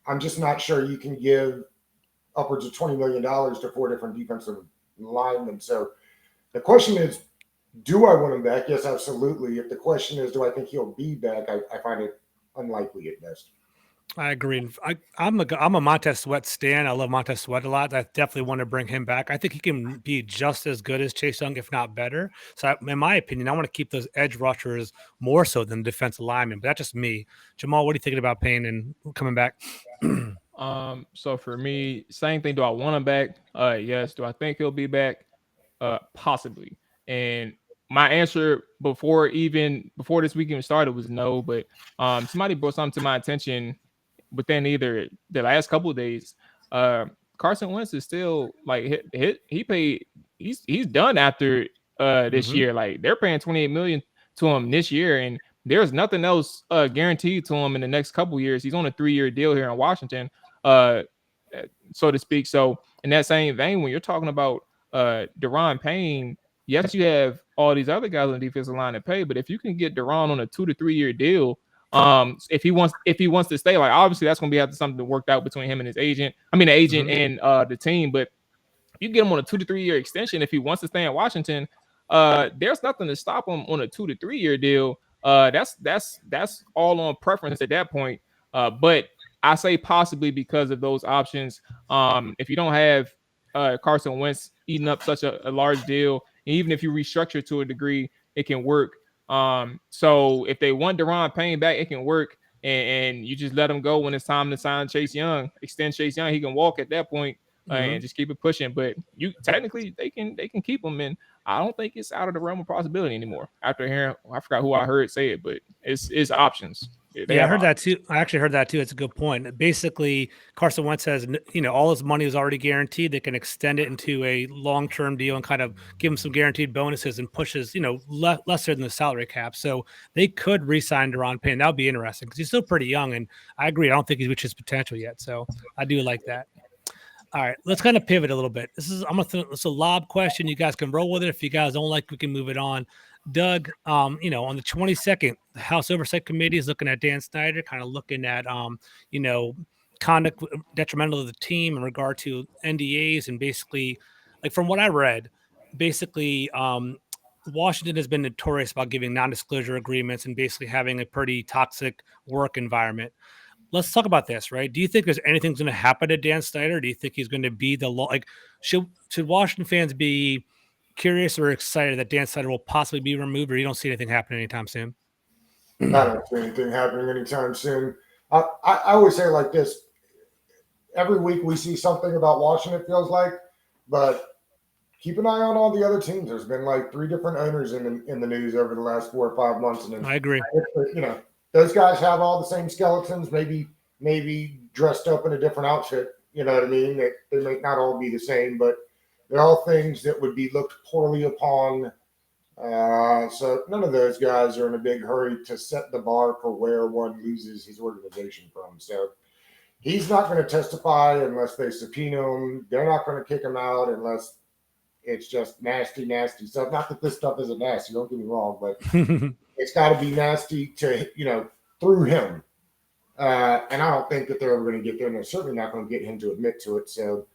I'm just not sure you can give upwards of $20 million to 4 different defensive linemen. So the question is, do I want him back? Yes, absolutely. If the question is, do I think he'll be back? I find it unlikely at best. I agree. And I'm a Montez Sweat stan. I love Montez Sweat a lot. I definitely want to bring him back. I think he can be just as good as Chase Young, if not better. So, in my opinion, I want to keep those edge rushers more so than defensive linemen. But that's just me. Jamal, what are you thinking about Payne and coming back? So for me, same thing. Do I want him back? Yes. Do I think he'll be back? Possibly. And my answer before this weekend started was no. But somebody brought something to my attention within either the last couple of days. Carson Wentz is still like he paid. He's done after this year. Like they're paying $28 million to him this year, and there's nothing else guaranteed to him in the next couple of years. He's on a 3-year deal here in Washington, so to speak. So in that same vein, when you're talking about Daron Payne, yes, you have all these other guys on the defensive line to pay, but if you can get Daron on a 2 to 3 year deal, if he wants to stay, like obviously that's going to be after something worked out between him and his agent. I mean, the agent and the team, but you get him on a 2 to 3 year extension if he wants to stay in Washington. There's nothing to stop him on a 2 to 3 year deal. That's all on preference at that point. But I say possibly because of those options. If you don't have Carson Wentz eating up such a large deal, even if you restructure to a degree, it can work. So if they want Daron Payne back, it can work. And you just let him go when it's time to sign Chase Young, extend Chase Young. He can walk at that point. And just keep it pushing. But you technically they can keep him, and I don't think it's out of the realm of possibility anymore. After hearing, I forgot who I heard say it, but it's options. Yeah, I heard that too. I actually heard that too. It's a good point. Basically, Carson Wentz has, all his money is already guaranteed. They can extend it into a long-term deal and kind of give him some guaranteed bonuses and pushes, lesser than the salary cap. So they could re-sign Daron Payne. That would be interesting because he's still pretty young, and I agree. I don't think he's reached his potential yet. So I do like that. All right, let's kind of pivot a little bit. It's a lob question. You guys can roll with it. If you guys don't like, we can move it on. Doug, on the 22nd, the House Oversight Committee is looking at Dan Snyder, kind of looking at, conduct detrimental to the team in regard to NDAs, and basically, like from what I read, basically, Washington has been notorious about giving non-disclosure agreements and basically having a pretty toxic work environment. Let's talk about this, right? Do you think there's anything going to happen to Dan Snyder? Do you think he's going to be should Washington fans be curious or excited that Dan Snyder will possibly be removed, or you don't see anything happening anytime soon? I don't see anything happening anytime soon. I always say it like this: every week we see something about Washington, it feels like, but keep an eye on all the other teams. There's been like 3 different owners in the news over the last 4 or 5 months, and I agree. Those guys have all the same skeletons, maybe dressed up in a different outfit. You know what I mean? They may not all be the same, but they're all things that would be looked poorly upon. So none of those guys are in a big hurry to set the bar for where one loses his organization from. So he's not going to testify unless they subpoena him. They're not going to kick him out unless it's just nasty, nasty stuff. Not that this stuff isn't nasty, don't get me wrong, but it's got to be nasty to, through him. And I don't think that they're ever going to get there, and they're certainly not going to get him to admit to it. So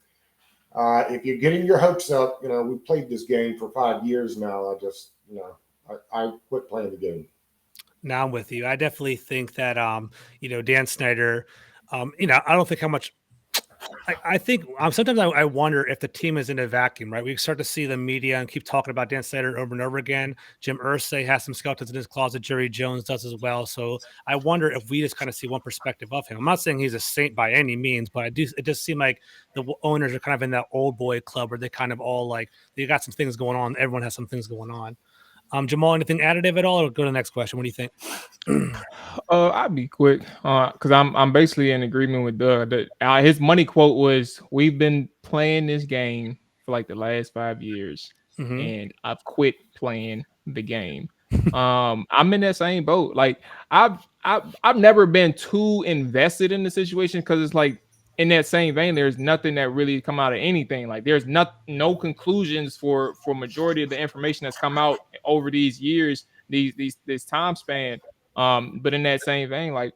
if you're getting your hopes up, we've played this game for 5 years now. I quit playing the game. Now I'm with you. I definitely think that, Dan Snyder, I don't think how much I think sometimes I wonder if the team is in a vacuum, right? We start to see the media and keep talking about Dan Snyder over and over again. Jim Irsay has some skeletons in his closet. Jerry Jones does as well. So I wonder if we just kind of see one perspective of him. I'm not saying he's a saint by any means, but it does seem like the owners are kind of in that old boy club where they kind of all like they got some things going on. Everyone has some things going on. Jamal, anything additive at all? Or go to the next question. What do you think? I'll be quick, because I'm basically in agreement with Doug. His money quote was, "We've been playing this game for like the last 5 years, and I've quit playing the game." I'm in that same boat. Like I've never been too invested in the situation because it's like in that same vein, there's nothing that really come out of anything. Like there's no conclusions for majority of the information that's come out over these years, this time span. But in that same vein, like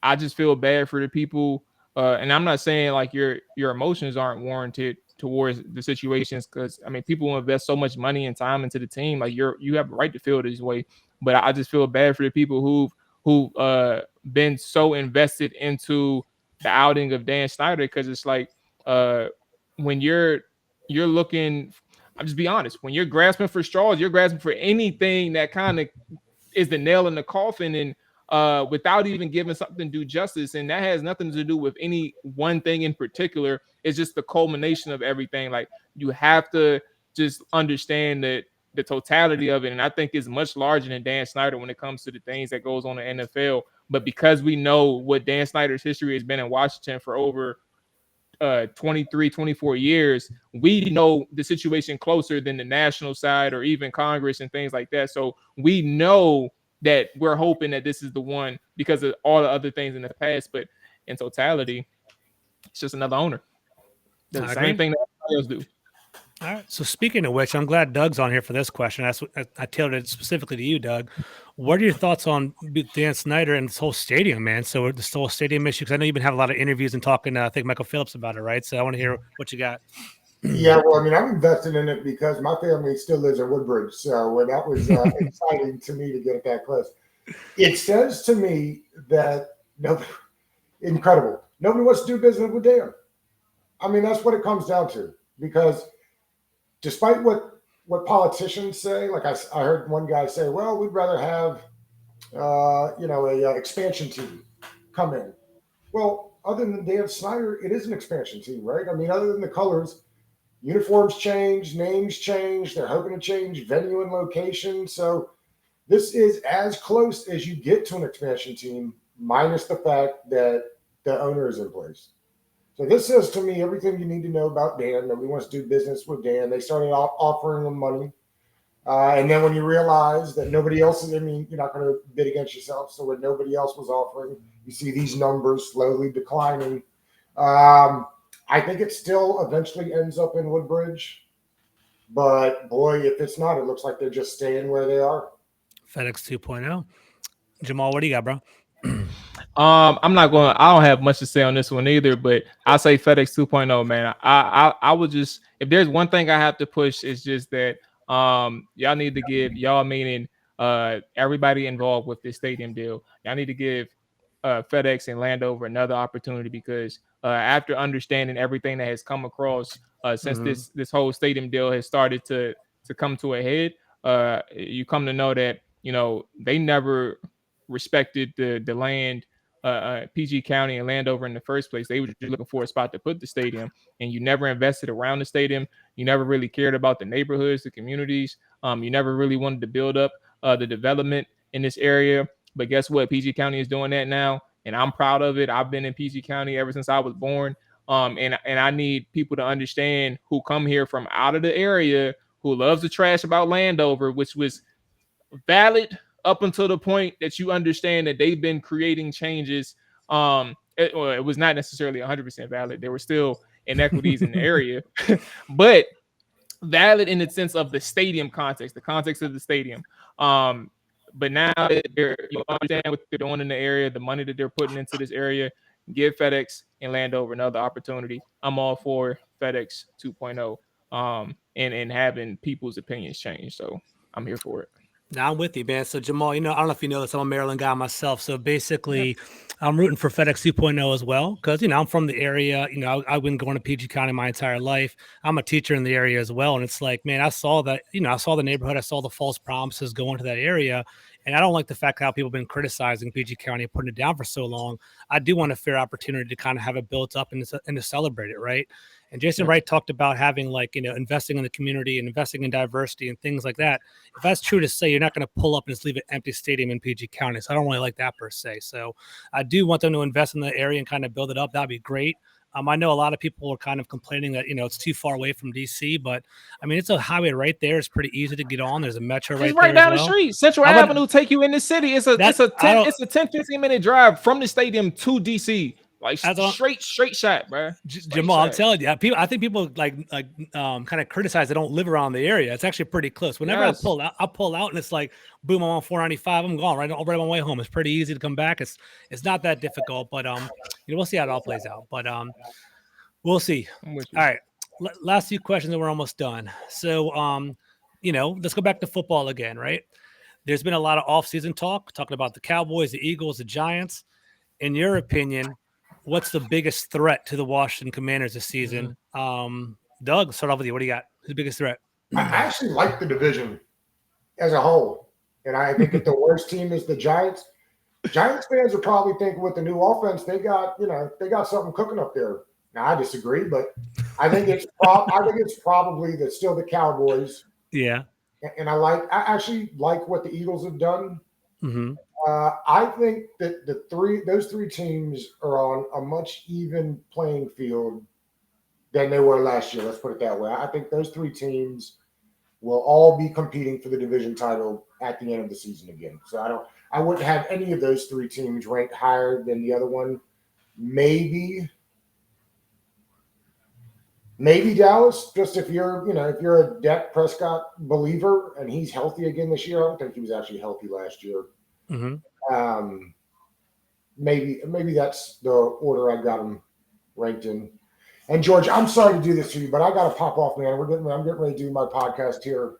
I just feel bad for the people. And I'm not saying like your emotions aren't warranted towards the situations, because I mean people invest so much money and time into the team. Like you have a right to feel this way. But I just feel bad for the people who've been so invested into the outing of Dan Snyder, because it's like when you're looking, I'll just be honest, when you're grasping for straws, you're grasping for anything that kind of is the nail in the coffin, and without even giving something due justice. And that has nothing to do with any one thing in particular. It's just the culmination of everything. Like you have to just understand that the totality of it. And I think it's much larger than Dan Snyder when it comes to the things that goes on in the NFL. But because we know what Dan Snyder's history has been in Washington for over 23, 24 years, we know the situation closer than the national side or even Congress and things like that. So we know that we're hoping that this is the one because of all the other things in the past. But in totality, it's just another owner. Does the same thing that others do. All right. So speaking of which, I'm glad Doug's on here for this question. I tailored it specifically to you, Doug. What are your thoughts on Dan Snyder and this whole stadium, man? So this whole stadium issue, because I know you've been having a lot of interviews and talking to, I think, Michael Phillips about it, right? So I want to hear what you got. Yeah, well, I mean, I'm invested in it because my family still lives in Woodbridge. So that was exciting to me to get it that close. It says to me that incredible. Nobody wants to do business with Dan. I mean, that's what it comes down to. Because despite what politicians say, like I heard one guy say, well, we'd rather have, a expansion team come in. Well, other than Dan Snyder, it is an expansion team, right? I mean, other than the colors, uniforms change, names change. They're hoping to change venue and location. So this is as close as you get to an expansion team, minus the fact that the owner is in place. So this says to me everything you need to know about Dan. Nobody wants to do business with Dan. They started off offering him money. And then when you realize that nobody else is, I mean, you're not going to bid against yourself. So when nobody else was offering, you see these numbers slowly declining. I think it still eventually ends up in Woodbridge. But boy, if it's not, it looks like they're just staying where they are. FedEx 2.0. Jamal, what do you got, bro? I don't have much to say on this one either, but I'll say FedEx 2.0, man. I would just, if there's one thing I have to push, it's just that y'all need to give, y'all meaning everybody involved with this stadium deal, y'all need to give FedEx and Landover another opportunity, because after understanding everything that has come across since this whole stadium deal has started to come to a head, you come to know that they never respected the land, PG County and Landover in the first place. They were just looking for a spot to put the stadium, and you never invested around the stadium. You never really cared about the neighborhoods, the communities. You never really wanted to build up the development in this area. But guess what? PG County is doing that now, and I'm proud of it. I've been in PG County ever since I was born. And I need people to understand who come here from out of the area, who loves the trash about Landover, which was valid up until the point that you understand that they've been creating changes. It was not necessarily 100% valid. There were still inequities in the area, but valid in the sense of the stadium context, the context of the stadium. But now you understand what they're doing in the area, the money that they're putting into this area. Give FedEx and Landover another opportunity. I'm all for FedEx 2.0, and having people's opinions change. So I'm here for it. Now I'm with you, man. So Jamal, I don't know if you know this, I'm a Maryland guy myself. So basically, I'm rooting for FedEx 2.0 as well because I'm from the area. I've been going to PG County my entire life. I'm a teacher in the area as well, and it's like, man, I saw that. I saw the neighborhood. I saw the false promises going to that area, and I don't like the fact how people have been criticizing PG County and putting it down for so long. I do want a fair opportunity to kind of have it built up and to celebrate it, right? And Jason Wright talked about having investing in the community and investing in diversity and things like that. If that's true to say, you're not going to pull up and just leave an empty stadium in PG County. So I don't really like that per se. So I do want them to invest in the area and kind of build it up. That'd be great. I know a lot of people are kind of complaining that, it's too far away from DC, but I mean, it's a highway right there. It's pretty easy to get on. There's a metro right there. Right down the street. Central Avenue take you in the city. It's a 10-15 minute drive from the stadium to DC. Like straight shot, bro. Jamal, I'm telling you, I think people kind of criticize they don't live around the area. It's actually pretty close. Whenever I pull out, and it's like, boom, I'm on 495. I'm gone right on my way home. It's pretty easy to come back. It's not that difficult, but we'll see how it all plays out. But we'll see. All right, last few questions, and we're almost done. So let's go back to football again, right? There's been a lot of offseason talking about the Cowboys, the Eagles, the Giants. In your opinion, what's the biggest threat to the Washington Commanders this season? Doug, start off with you. What do you got? Who's the biggest threat? I actually like the division as a whole. And I think that the worst team is the Giants. Giants fans are probably thinking with the new offense, they got something cooking up there. Now, I disagree, but I think it's probably still the Cowboys. Yeah. And I actually like what the Eagles have done. Mm-hmm. I think that those three teams are on a much even playing field than they were last year. Let's put it that way. I think those three teams will all be competing for the division title at the end of the season again. So I wouldn't have any of those three teams ranked higher than the other one. Maybe Dallas, just if you're a Dak Prescott believer and he's healthy again this year. I don't think he was actually healthy last year. Mm-hmm. Maybe that's the order I got him ranked in. And George, I'm sorry to do this to you, but I got to pop off, man. I'm getting ready to do my podcast here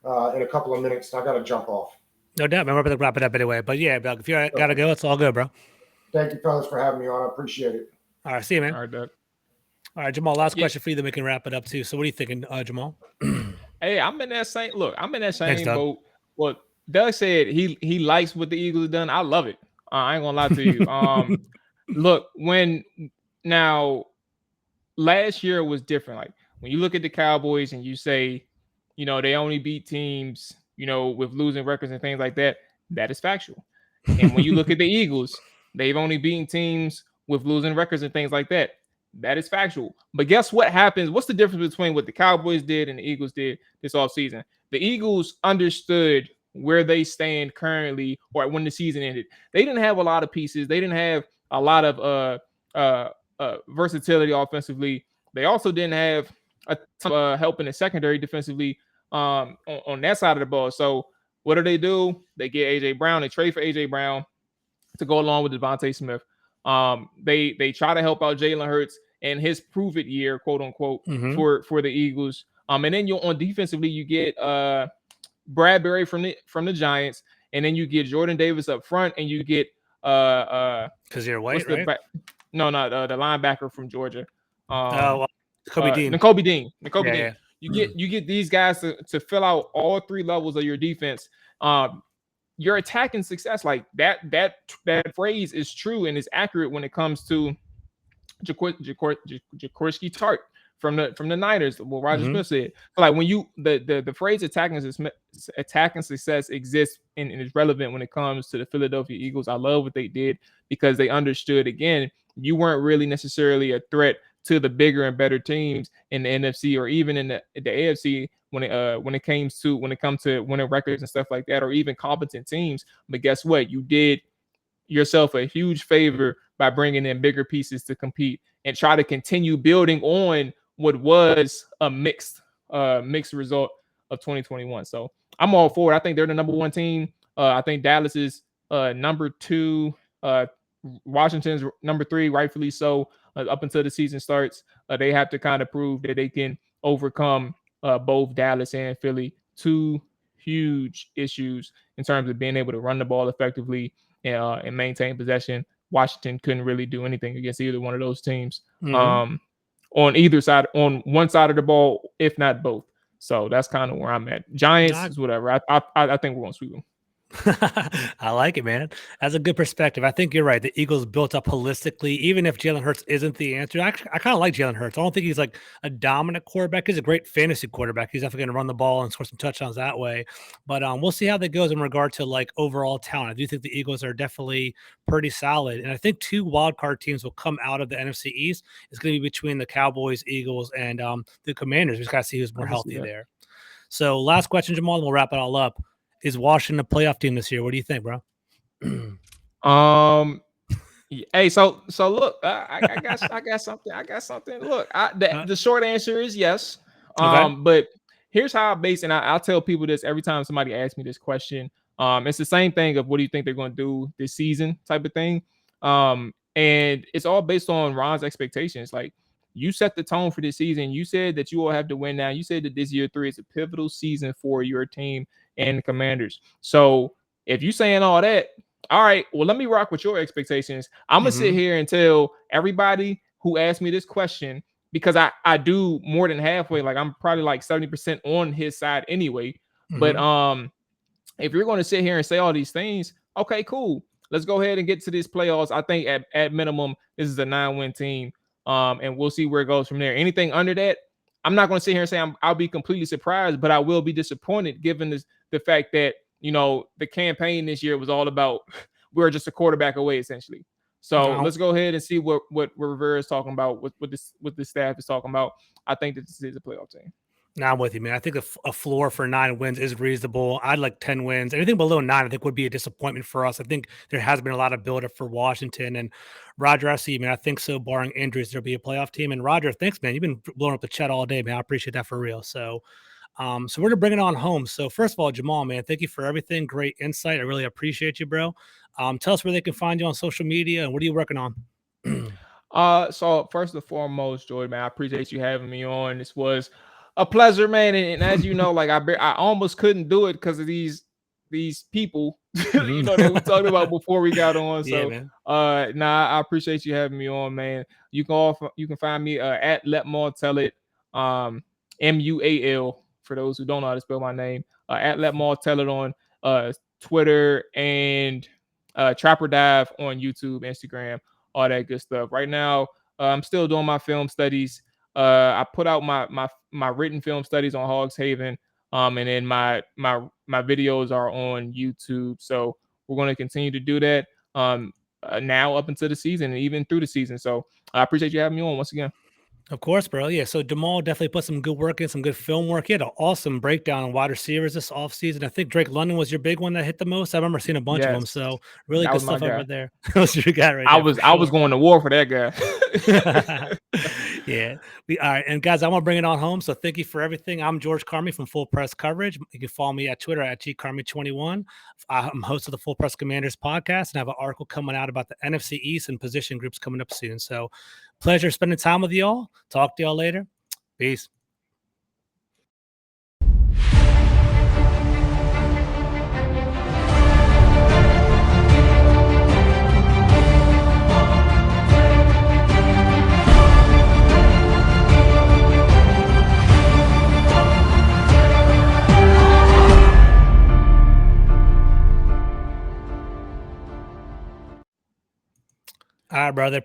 in a couple of minutes. I got to jump off. No doubt, man. We're going to wrap it up anyway. But yeah, Doug, if you got to go, it's all good, bro. Thank you, fellas, for having me on. I appreciate it. All right, see you, man. All right, Doug. All right, Jamal, last question for you, then we can wrap it up too. So what are you thinking, Jamal? Hey, I'm in that same Thanks, boat. Well, Doug said he likes what the Eagles have done. I love it. I ain't gonna lie to you. Look, last year was different. Like when you look at the Cowboys and you say, they only beat teams, with losing records and things like that. That is factual. And when you look at the Eagles, they've only beaten teams with losing records and things like that. That is factual. But guess what happens? What's the difference between what the Cowboys did and the Eagles did this offseason? The Eagles understood where they stand currently or when the season ended. They didn't have a lot of pieces. They didn't have a lot of versatility offensively. They also didn't have a ton of help in the secondary defensively on that side of the ball. So what do? They get A.J. Brown. They trade for A.J. Brown to go along with Devontae Smith. They try to help out Jalen Hurts and his prove it year, quote unquote, for the Eagles. And then on defensively, you get Bradbury from the Giants, and then you get Jordan Davis up front, and you get because you're white, right? The linebacker from Georgia. Nakobe Dean. Dean. You get these guys to fill out all three levels of your defense. Your attacking success, like that phrase is true and is accurate when it comes to Jaquiski Tart from the Niners, what Roger Smith said. So like when the phrase attacking success exists and is relevant when it comes to the Philadelphia Eagles. I love what they did because they understood, again, you weren't really necessarily a threat to the bigger and better teams in the NFC or even in the AFC when it comes to winning records and stuff like that, or even competent teams. But guess what? You did yourself a huge favor by bringing in bigger pieces to compete and try to continue building on what was a mixed result of 2021. So I'm all for it. I think they're the number one team. I think Dallas is number 2. Washington's number 3, rightfully so. Up until the season starts, they have to kind of prove that they can overcome both Dallas and Philly to huge issues in terms of being able to run the ball effectively and maintain possession. Washington couldn't really do anything against either one of those teams. On either side, on one side of the ball, if not both. So that's kind of where I'm at. Giants is whatever. I think we're gonna sweep them. I like it, man. That's a good perspective. I think you're right. The Eagles built up holistically, even if Jalen Hurts isn't the answer. I kind of like Jalen Hurts. I don't think he's like a dominant quarterback. He's a great fantasy quarterback. He's definitely going to run the ball and score some touchdowns that way. But we'll see how that goes in regard to like overall talent. I do think the Eagles are definitely pretty solid. And I think 2 wildcard teams will come out of the NFC East. It's going to be between the Cowboys, Eagles, and the Commanders. We just got to see who's more healthy there. So last question, Jamal, and we'll wrap it all up. Is Washington a playoff team this year? What do you think, bro? Hey, so look, I got something. Look, the short answer is yes. But here's how I base, and I'll tell people this every time somebody asks me this question. It's the same thing of what do you think they're going to do this season type of thing. And it's all based on Ron's expectations. Like, you set the tone for this season. You said that you will have to win now. You said that this year 3 is a pivotal season for your team and the Commanders. So if you're saying all that, all right, well, let me rock with your expectations. I'm going to sit here and tell everybody who asked me this question, because I do more than halfway. Like, I'm probably like 70% on his side anyway. But if you're going to sit here and say all these things, okay, cool. Let's go ahead and get to these playoffs. I think at minimum, this is a 9-win team. And we'll see where it goes from there. Anything under that, I'm not going to sit here and say I'll be completely surprised, but I will be disappointed given the fact that, you know, the campaign this year was all about we're just a quarterback away, essentially. So let's go ahead and see what Rivera is talking about, what the staff is talking about. I think that this is a playoff team. Now I'm with you, man. I think a floor for 9 wins is reasonable. I'd like 10 wins. Anything below 9, I think, would be a disappointment for us. I think there has been a lot of buildup for Washington. And Roger, I see you, man. I think so, barring injuries, there'll be a playoff team. And Roger, thanks, man. You've been blowing up the chat all day, man. I appreciate that for real. So we're going to bring it on home. So first of all, Jamual, man, thank you for everything. Great insight. I really appreciate you, bro. Tell us where they can find you on social media and what are you working on? So first and foremost, Jordan, man, I appreciate you having me on. This was a pleasure, man. And as you know, like I almost couldn't do it because of these people, you know, that we talked about before we got on. So, I appreciate you having me on, man. You can find me at Let Maul Tell It, MUAL for those who don't know how to spell my name. At Let Maul Tell It on Twitter and Trapper Dive on YouTube, Instagram, all that good stuff. Right now, I'm still doing my film studies. I put out my written film studies on Hogs Haven, and then my videos are on YouTube. So we're going to continue to do that now up into the season and even through the season. So I appreciate you having me on once again. Of course, bro. Yeah. So Jamual definitely put some good work in, some good film work. He had an awesome breakdown on wide receivers this offseason. I think Drake London was your big one that hit the most. I remember seeing a bunch of them. So really good stuff over there. That was your guy right there. I was going to war for that guy. Yeah. All right. And guys, I want to bring it on home. So thank you for everything. I'm George Carmi from Full Press Coverage. You can follow me at Twitter at GCarmi21. I'm host of the Full Press Commanders podcast and I have an article coming out about the NFC East and position groups coming up soon. So pleasure spending time with y'all. Talk to y'all later. Peace. All right, brother.